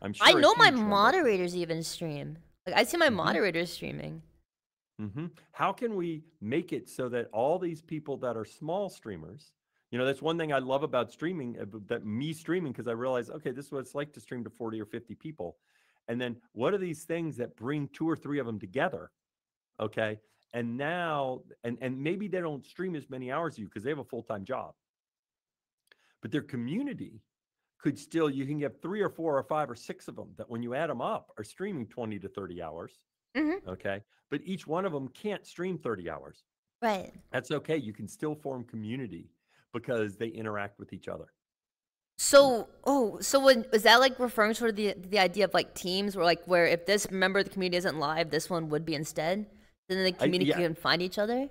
I'm sure I know my huge number. moderators even stream. Like, I see my moderators streaming. How can we make it so that all these people that are small streamers, that's one thing I love about streaming, because I realize, okay, this is what it's like to stream to 40 or 50 people. And then what are these things that bring 2 or 3 of them together? Okay. And now, and maybe they don't stream as many hours as you because they have a full-time job, but their community could still, you can get 3 or 4 or 5 or 6 of them that when you add them up are streaming 20 to 30 hours. Okay. But each one of them can't stream 30 hours. Right. That's okay. You can still form community because they interact with each other. So, is that like referring to the idea of like teams where if this member of the community isn't live, this one would be instead? Then the community can find each other?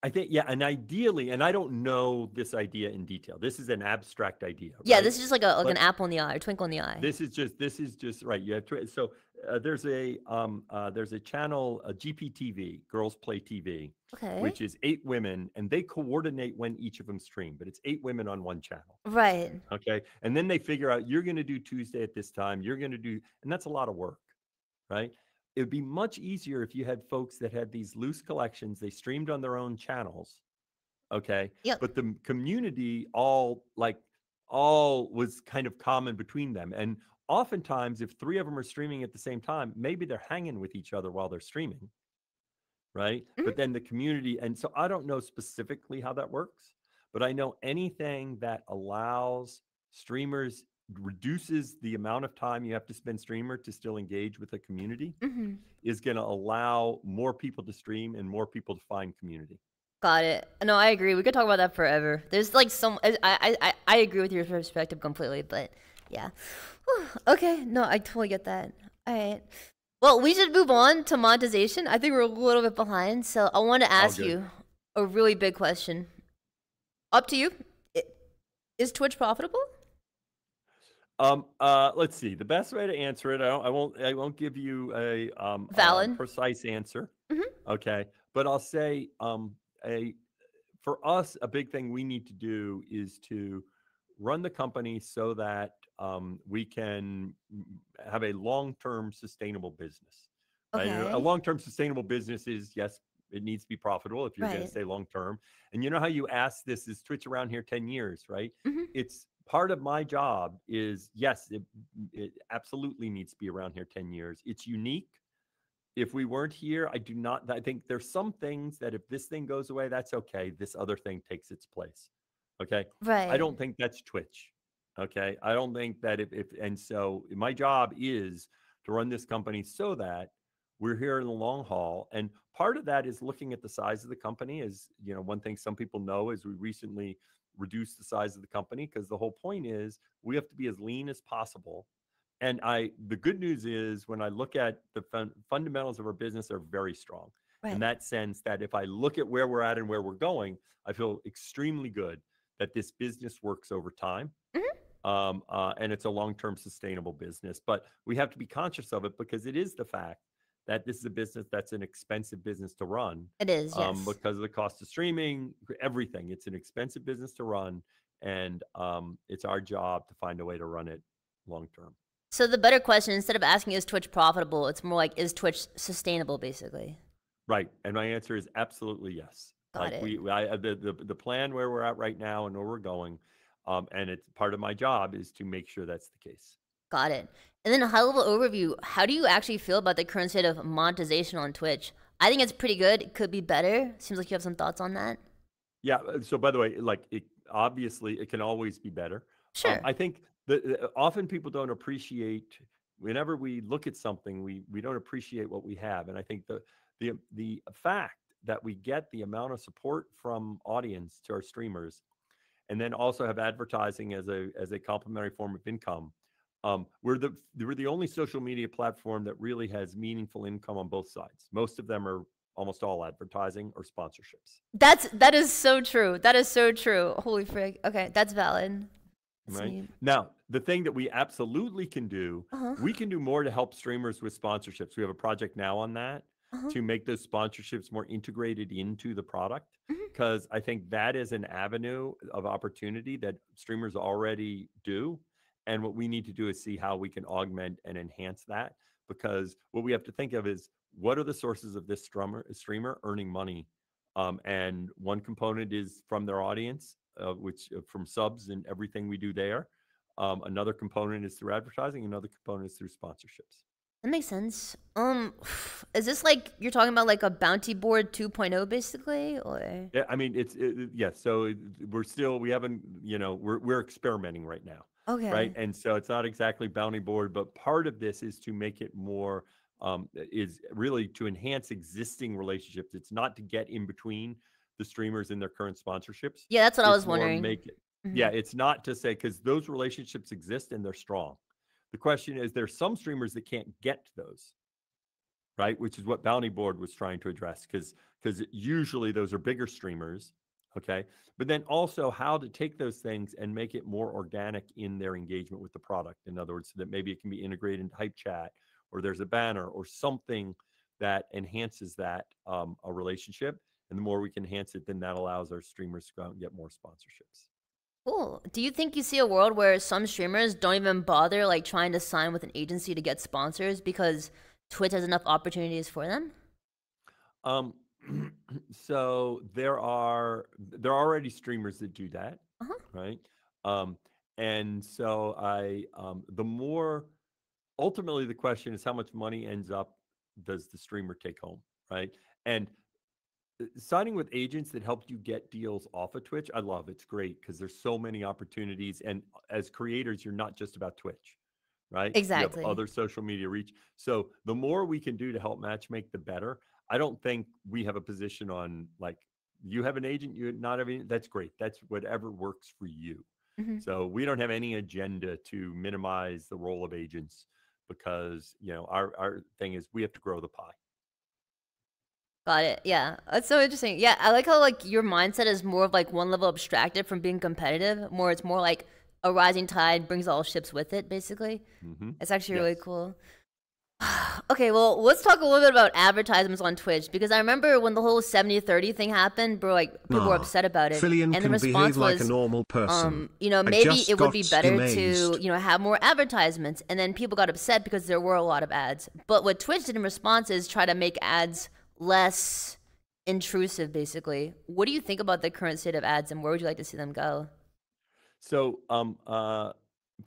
I think, yeah, and ideally, and I don't know this idea in detail. This is an abstract idea. Yeah, right? this is just like an apple in the eye or twinkle in the eye. This is just right. You have to. So there's a channel, GPTV, Girls Play TV, which is 8 women, and they coordinate when each of them stream. But it's 8 women on one channel. Right. Okay, and then they figure out you're going to do Tuesday at this time. You're going to do, and that's a lot of work, right? It would be much easier if you had folks that had these loose collections. They streamed on their own channels, okay? Yep. But the community all was kind of common between them. And oftentimes, if 3 of them are streaming at the same time, maybe they're hanging with each other while they're streaming, right? But then the community, and so I don't know specifically how that works, but I know anything that allows streamers, reduces the amount of time you have to spend streamer to still engage with a community is going to allow more people to stream and more people to find community. Got it. No, I agree. We could talk about that forever. There's like I agree with your perspective completely, but yeah. Okay, no, I totally get that. All right. Well, we should move on to monetization. I think we're a little bit behind, so I want to ask you a really big question. Up to you. Is Twitch profitable? Let's see. The best way to answer it, I won't give you a valid precise answer. Okay, but I'll say for us, a big thing we need to do is to run the company so that we can have a long-term sustainable business. Right? Okay. A long-term sustainable business is, yes, it needs to be profitable if you're going to stay long-term. And you know how you ask this, is Twitch around here 10 years, right? It's part of my job is, yes, it absolutely needs to be around here 10 years. It's unique. If we weren't here, I think there's some things that if this thing goes away, that's okay. This other thing takes its place. Okay. Right. I don't think that's Twitch. Okay. I don't think that and so my job is to run this company so that we're here in the long haul. And part of that is looking at the size of the company. Is, one thing some people know is we recently reduced the size of the company because the whole point is we have to be as lean as possible. And the good news is when I look at the fundamentals of our business are very strong. In that sense that if I look at where we're at and where we're going, I feel extremely good that this business works over time. And it's a long-term sustainable business. But we have to be conscious of it because it is the fact that this is a business that's an expensive business to run. It is, yes. Because of the cost of streaming, everything. It's an expensive business to run, and it's our job to find a way to run it long-term. So the better question, instead of asking is Twitch profitable, it's more like, is Twitch sustainable, basically? Right, and my answer is absolutely yes. Got it. The plan where we're at right now and where we're going, and it's part of my job is to make sure that's the case. Got it. And then a high-level overview, how do you actually feel about the current state of monetization on Twitch? I think it's pretty good. It could be better. Seems like you have some thoughts on that. Yeah. So by the way, like obviously it can always be better. Sure. I think that often people don't appreciate whenever we look at something, we don't appreciate what we have. And I think the fact that we get the amount of support from audience to our streamers, and then also have advertising as a complementary form of income. We're the only social media platform that really has meaningful income on both sides. Most of them are almost all advertising or sponsorships. That is so true. That is so true. Holy frig. Okay, that's valid. That's Right neat. now, the thing that we absolutely can do, Uh-huh. we can do more to help streamers with sponsorships. We have a project now on that Uh-huh. to make those sponsorships more integrated into the product, Mhm. because I think that is an avenue of opportunity that streamers already do. And what we need to do is see how we can augment and enhance that, because what we have to think of is what are the sources of this streamer earning money. And one component is from their audience, which from subs and everything we do there. Another component is through advertising. Another component is through sponsorships. That makes sense. Is this like you're talking about like a bounty board 2.0 basically, or? Yeah, I mean, yes. So we haven't, we're experimenting right now, right? Okay. And so it's not exactly bounty board, but part of this is to make it more, is really to enhance existing relationships. It's not to get in between the streamers and their current sponsorships. Yeah, that's what I It's was more wondering. make it, Mhm. yeah, it's not to say, because those relationships exist and they're strong. The question is, there's some streamers that can't get to those, right? Which is what Bounty Board was trying to address, because usually those are bigger streamers, okay? But then also how to take those things and make it more organic in their engagement with the product. In other words, so that maybe it can be integrated into Hype Chat, or there's a banner or something that enhances that a relationship. And the more we can enhance it, then that allows our streamers to go out and get more sponsorships. Cool. Do you think you see a world where some streamers don't even bother like trying to sign with an agency to get sponsors because Twitch has enough opportunities for them? Um, so there are already streamers that do that, Uh-huh. right? Um, and so the more ultimately the question is how much money ends up does the streamer take home, right? And signing with agents that help you get deals off of Twitch, I love. It's great because there's so many opportunities, and as creators, you're not just about Twitch, right? You have Exactly. other social media reach. So the more we can do to help match make, the better. I don't think we have a position on like you have an agent, you not having that's great. That's whatever works for you. Hmm. So we don't have any agenda to minimize the role of agents, because our thing is we have to grow the pie. Got it. Yeah. That's so interesting. Yeah, I like how like your mindset is more of like one level abstracted from being competitive. More it's more like a rising tide brings all ships with it, basically. Hmm. It's actually really Yes. cool. Okay, well, let's talk a little bit about advertisements on Twitch because I remember when the whole 70/30 thing happened, bro, like people were Ah, upset about it. Filian And the can response behave like a was, normal person. I maybe just it would be got better to, amazed. have more advertisements. And then people got upset because there were a lot of ads. But what Twitch did in response is try to make ads less intrusive, basically. What do you think about the current state of ads and where would you like to see them go? So,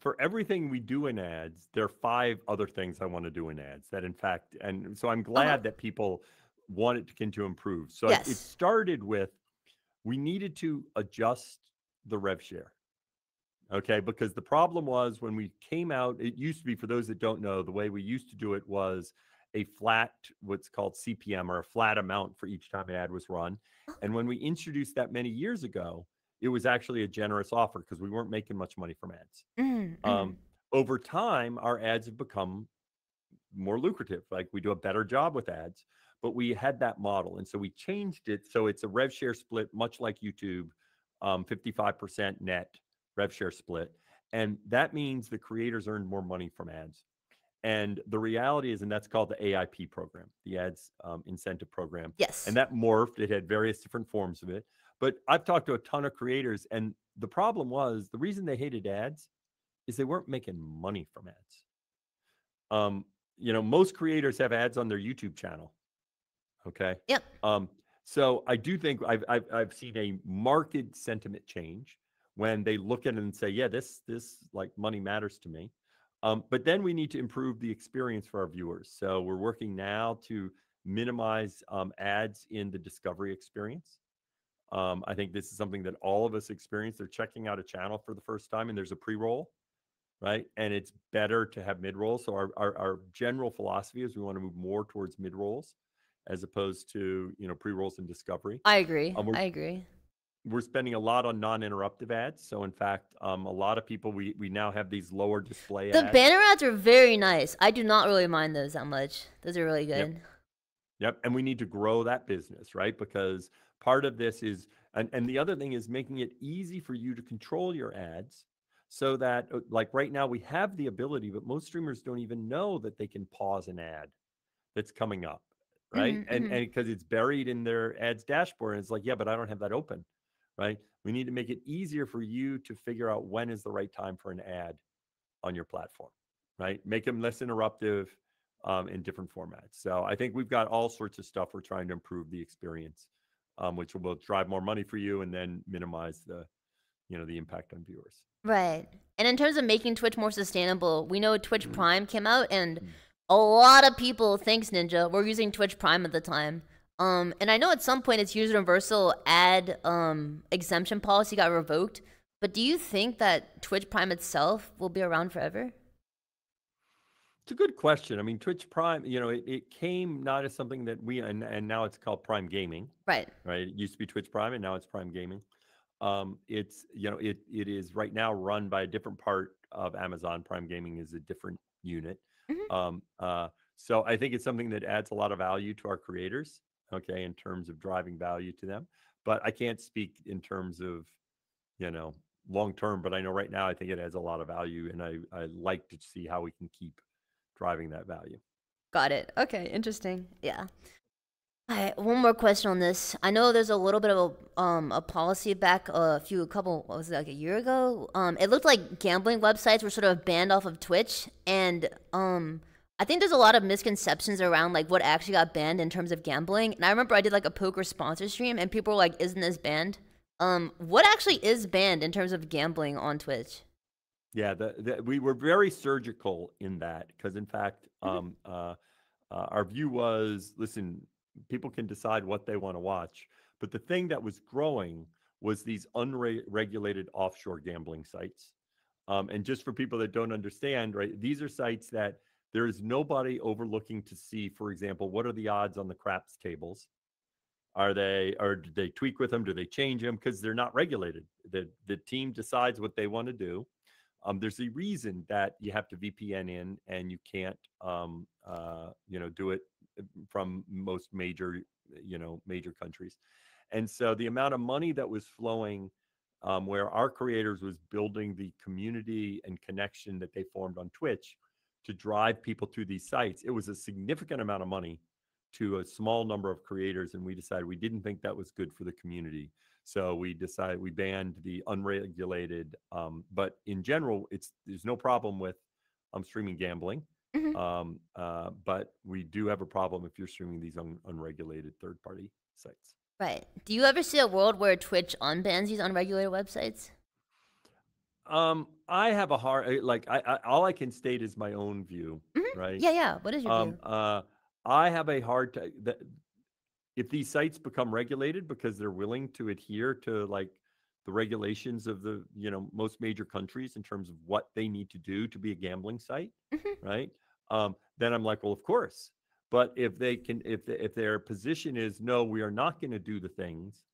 for everything we do in ads, there are five other things I want to do in ads that, in fact, and so I'm Uh-huh. glad that people want it to continue to improve. So it Yes. started with we needed to adjust the rev share. Okay, because the problem was when we came out, it used to be, for those that don't know, the way we used to do it was a flat, what's called CPM, or a flat amount for each time an ad was run. And when we introduced that many years ago, it was actually a generous offer because we weren't making much money from ads. Mm-hmm. Over time, our ads have become more lucrative. Like we do a better job with ads, but we had that model. And so we changed it. So it's a rev share split, much like YouTube, 55% net rev share split. And that means the creators earn more money from ads. And the reality is, and that's called the AIP program, the ads incentive program. And Yes. that morphed. It had various different forms of it. But I've talked to a ton of creators, and the problem was the reason they hated ads is they weren't making money from ads. Um, most creators have ads on their YouTube channel. Okay. Yep. So I do think I've seen a marked sentiment change when they look at it and say, yeah, this like money matters to me. But then we need to improve the experience for our viewers. So we're working now to minimize ads in the discovery experience. I think this is something that all of us experience. They're checking out a channel for the first time and there's a pre-roll, right? And it's better to have mid-rolls. So our general philosophy is we want to move more towards mid-rolls as opposed to, pre-rolls and discovery. I agree. Um, we're, I agree. we're spending a lot on non-interruptive ads. So in fact, a lot of people, we now have these lower display The ads. banner ads are very nice. I do not really mind those that much. Those are really good. Yep. And we need to grow that business, right? Because part of this is, and the other thing is making it easy for you to control your ads so that, like right now, we have the ability, but most streamers don't even know that they can pause an ad that's coming up, right? And because it's buried in their ads dashboard, and it's like, yeah, but I don't have that open, right? We need to make it easier for you to figure out when is the right time for an ad on your platform, right? Make them less interruptive in different formats. So I think we've got all sorts of stuff we're trying to improve the experience, which will drive more money for you and then minimize the impact on viewers. Right. And in terms of making Twitch more sustainable, we know Twitch Prime came out, and a lot of people, thanks Ninja, were using Twitch Prime at the time. And I know at some point its universal ad exemption policy got revoked. But do you think that Twitch Prime itself will be around forever? It's a good question. I mean, Twitch Prime, it came not as something that and now it's called Prime Gaming. Right. Right. It used to be Twitch Prime and now it's Prime Gaming. It's, it is right now run by a different part of Amazon. Prime Gaming is a different unit. So I think it's something that adds a lot of value to our creators, okay, in terms of driving value to them. But I can't speak in terms of, long term, but I know right now I think it has a lot of value, and I like to see how we can keep driving that value. Got it. Okay, interesting. Yeah. All right, one more question on this. I know there's a little bit of a policy back what was it, like a year ago? It looked like gambling websites were sort of banned off of Twitch, and I think there's a lot of misconceptions around like what actually got banned in terms of gambling. And I remember I did like a poker sponsor stream, and people were like, "Isn't this banned?" What actually is banned in terms of gambling on Twitch? Yeah, we were very surgical in that because, in fact, our view was, listen, people can decide what they want to watch. But the thing that was growing was these unregulated offshore gambling sites. And just for people that don't understand, right, these are sites that there is nobody overlooking to see, for example, what are the odds on the craps tables? Or do they tweak with them? Do they change them? Because they're not regulated. The team decides what they want to do. There's a reason that you have to VPN in, and you can't, do it from most major countries. And so the amount of money that was flowing, where our creators was building the community and connection that they formed on Twitch to drive people to these sites, it was a significant amount of money to a small number of creators, and we decided we didn't think that was good for the community. So we banned the unregulated, but in general, there's no problem with streaming gambling. But we do have a problem if you're streaming these unregulated third-party sites. Right. Do you ever see a world where Twitch unbans these unregulated websites? I have a hard, all I can state is my own view, right? Yeah. What is your view? I have a hard time that if these sites become regulated because they're willing to adhere to like the regulations of the most major countries in terms of what they need to do to be a gambling site, right? Then I'm like, well, of course. But if their position is no, we are not going to do the things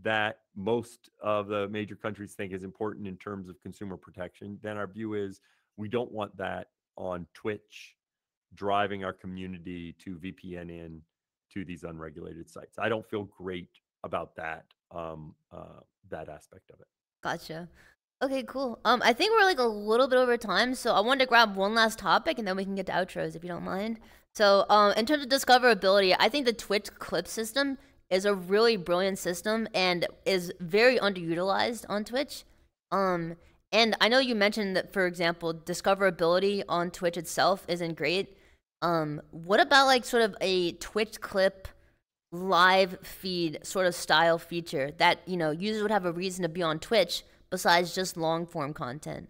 that most of the major countries think is important in terms of consumer protection, then our view is we don't want that on Twitch driving our community to VPN in to these unregulated sites. I don't feel great about that that aspect of it. Gotcha. Okay, cool. I think we're like a little bit over time, so I wanted to grab one last topic and then we can get to outros if you don't mind. So, in terms of discoverability, I think the Twitch clip system is a really brilliant system and is very underutilized on Twitch. And I know you mentioned that, for example, discoverability on Twitch itself isn't great. What about like sort of a Twitch clip live feed sort of style feature that, users would have a reason to be on Twitch besides just long form content?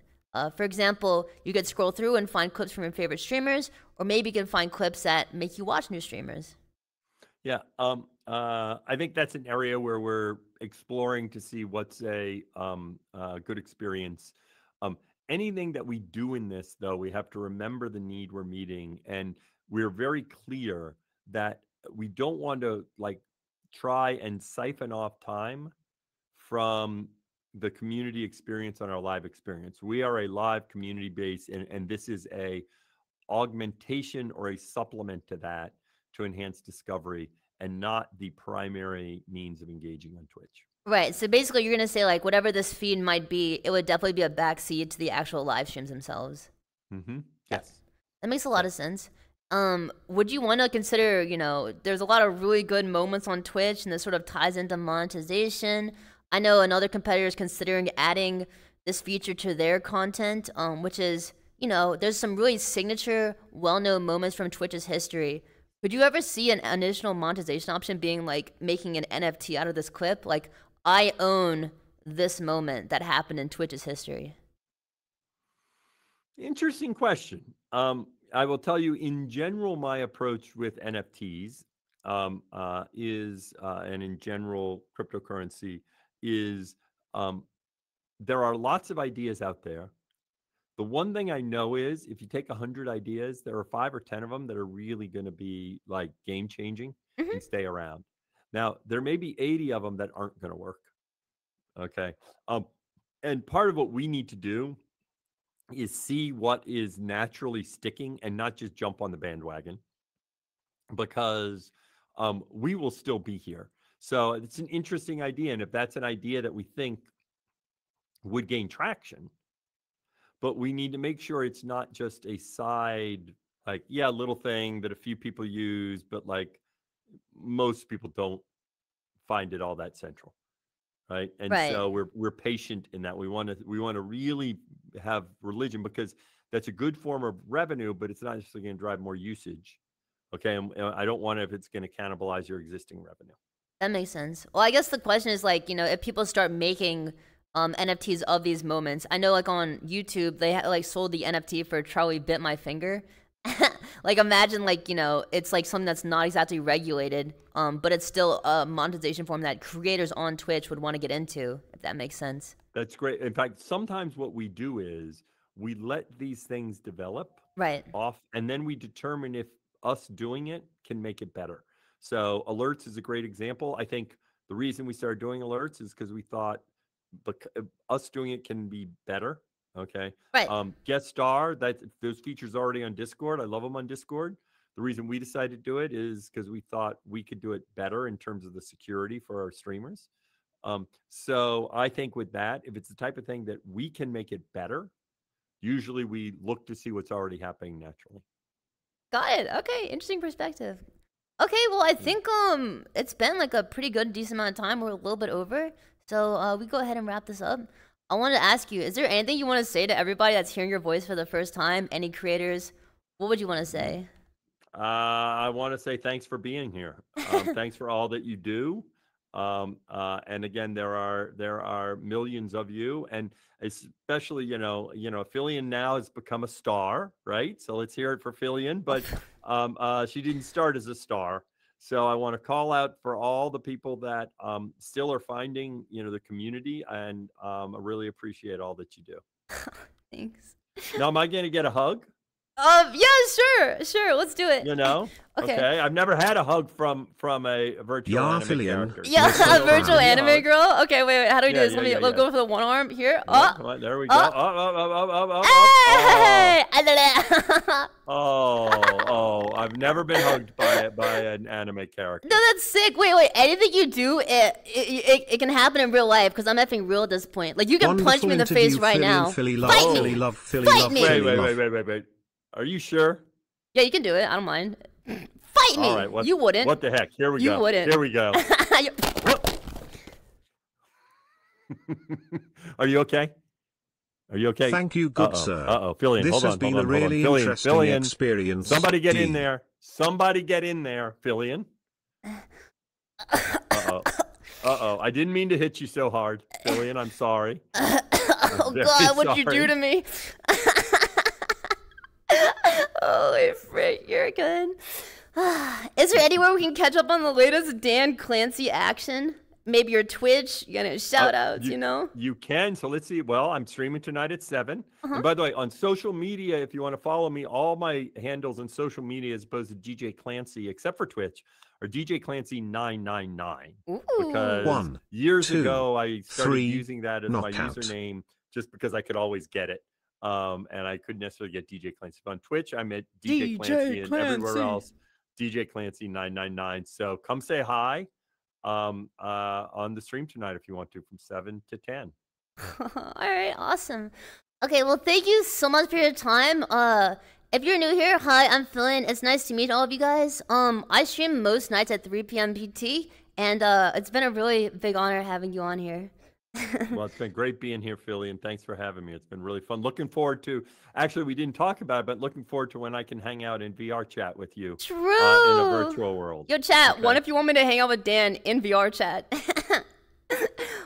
For example, you could scroll through and find clips from your favorite streamers, or maybe you can find clips that make you watch new streamers. Yeah. I think that's an area where we're exploring to see what's a good experience. Um, Anything that we do in this, though, we have to remember the need we're meeting, and we're very clear that we don't want to like try and siphon off time from the community experience on our live experience. We are a live community base, and this is a augmentation or a supplement to that to enhance discovery and not the primary means of engaging on Twitch. Right. So basically, you're gonna say like whatever this feed might be, it would definitely be a backseat to the actual live streams themselves. Mm-hmm. Yes. That makes a lot of sense. Would you want to consider, there's a lot of really good moments on Twitch, and this sort of ties into monetization. I know another competitor is considering adding this feature to their content, which is, there's some really signature, well-known moments from Twitch's history. Could you ever see an additional monetization option being like making an NFT out of this clip? Like, I own this moment that happened in Twitch's history. Interesting question. I will tell you, in general, my approach with NFTs is, and in general, cryptocurrency is, there are lots of ideas out there. The one thing I know is if you take 100 ideas, there are 5 or 10 of them that are really going to be like game changing and stay around. Now, there may be 80 of them that aren't going to work. Okay. And part of what we need to do is see what is naturally sticking and not just jump on the bandwagon, because we will still be here. So it's an interesting idea. And if that's an idea that we think would gain traction, but we need to make sure it's not just a side, like, little thing that a few people use, but like most people don't find it all that central. Right. And Right. so we're patient in that. We want to really have religion, because that's a good form of revenue, but it's not necessarily going to drive more usage. Okay. And I don't want if it's going to cannibalize your existing revenue. That makes sense. Well, I guess the question is like, if people start making NFTs of these moments. I know like on YouTube, they like sold the NFT for Charlie Bit My Finger. Like imagine like, it's like something that's not exactly regulated, but it's still a monetization form that creators on Twitch would want to get into, if that makes sense. That's great. In fact, sometimes what we do is we let these things develop Right. off, and then we determine if us doing it can make it better. So alerts is a great example. I think the reason we started doing alerts is because we thought us doing it can be better. Okay. Right. Guest star, those features already on Discord. I love them on Discord. The reason we decided to do it is because we thought we could do it better in terms of the security for our streamers. So I think with that, if it's the type of thing that we can make it better, usually we look to see what's already happening naturally. Got it. Okay, interesting perspective. Okay, well, I think it's been like a pretty good, decent amount of time. We're a little bit over, so we go ahead and wrap this up. I wanted to ask you, is there anything you want to say to everybody that's hearing your voice for the first time? Any creators? What would you want to say? I want to say thanks for being here. Thanks for all that you do. And again, there are millions of you, and especially, Filian now has become a star, right? So let's hear it for Filian, but she didn't start as a star. So I want to call out for all the people that still are finding, the community, and I really appreciate all that you do. Thanks. Now, am I going to get a hug? Yeah, sure. Let's do it. Okay. I've never had a hug from a virtual anime Filian. character. Yeah, a virtual anime girl. Okay, wait. How do we do this? Let me go for the one arm here. There we go. Hey! I've never been hugged by an anime character. No, that's sick. Wait. Anything you do, it can happen in real life, because I'm effing real at this point. Like, you can punch me in the face right now. Fight me. Wait. Are you sure? Yeah, you can do it. I don't mind. Fight me. All right, you wouldn't. What the heck? Here we go. You wouldn't. Here we go. Are you okay? Thank you, good sir. Filian, this hold on. has been a really interesting experience. Somebody get in there. Filian. I didn't mean to hit you so hard, Filian. I'm sorry. Oh God, what'd you do to me? Holy frick, you're good. Is there anywhere we can catch up on the latest Dan Clancy action? Maybe your Twitch, you know, shout outs, you know? You can. So let's see. Well, I'm streaming tonight at 7. And by the way, on social media, if you want to follow me, all my handles on social media as opposed to DJ Clancy, except for Twitch, are DJ Clancy 999. Because years ago, I started using that as my username just because I could always get it. And I couldn't necessarily get DJ Clancy. But on Twitch, I'm at DJ Clancy, and everywhere else, DJ Clancy 999. So come say hi. On the stream tonight if you want to, from 7 to 10. All right, awesome. Okay, well, thank you so much for your time. If you're new here, hi, I'm Filian. It's nice to meet all of you guys. I stream most nights at 3 p.m. PT, and it's been a really big honor having you on here. Well, it's been great being here, Philly, and thanks for having me. It's been really fun. Looking forward to, actually, we didn't talk about it, but looking forward to when I can hang out in VR chat with you. True. In a virtual world. Yo, chat, okay. What if you want me to hang out with Dan in VR chat?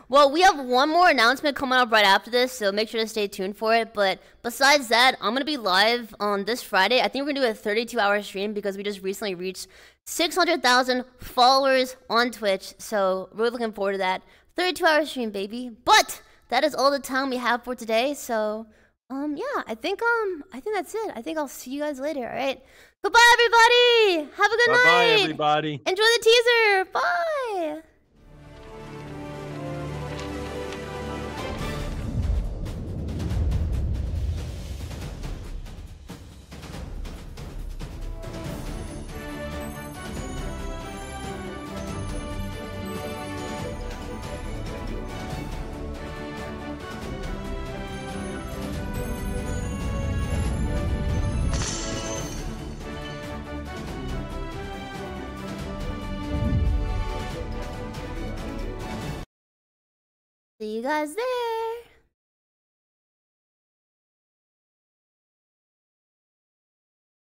Well, we have one more announcement coming up right after this, so make sure to stay tuned for it. But besides that, I'm going to be live on this Friday. I think we're going to do a 32-hour stream because we just recently reached 600,000 followers on Twitch. So really looking forward to that. 32-hour stream, baby. But that is all the time we have for today. So, yeah, I think that's it. I think I'll see you guys later. All right. Goodbye, everybody. Have a good night. Bye, everybody. Enjoy the teaser. Bye. See you guys there.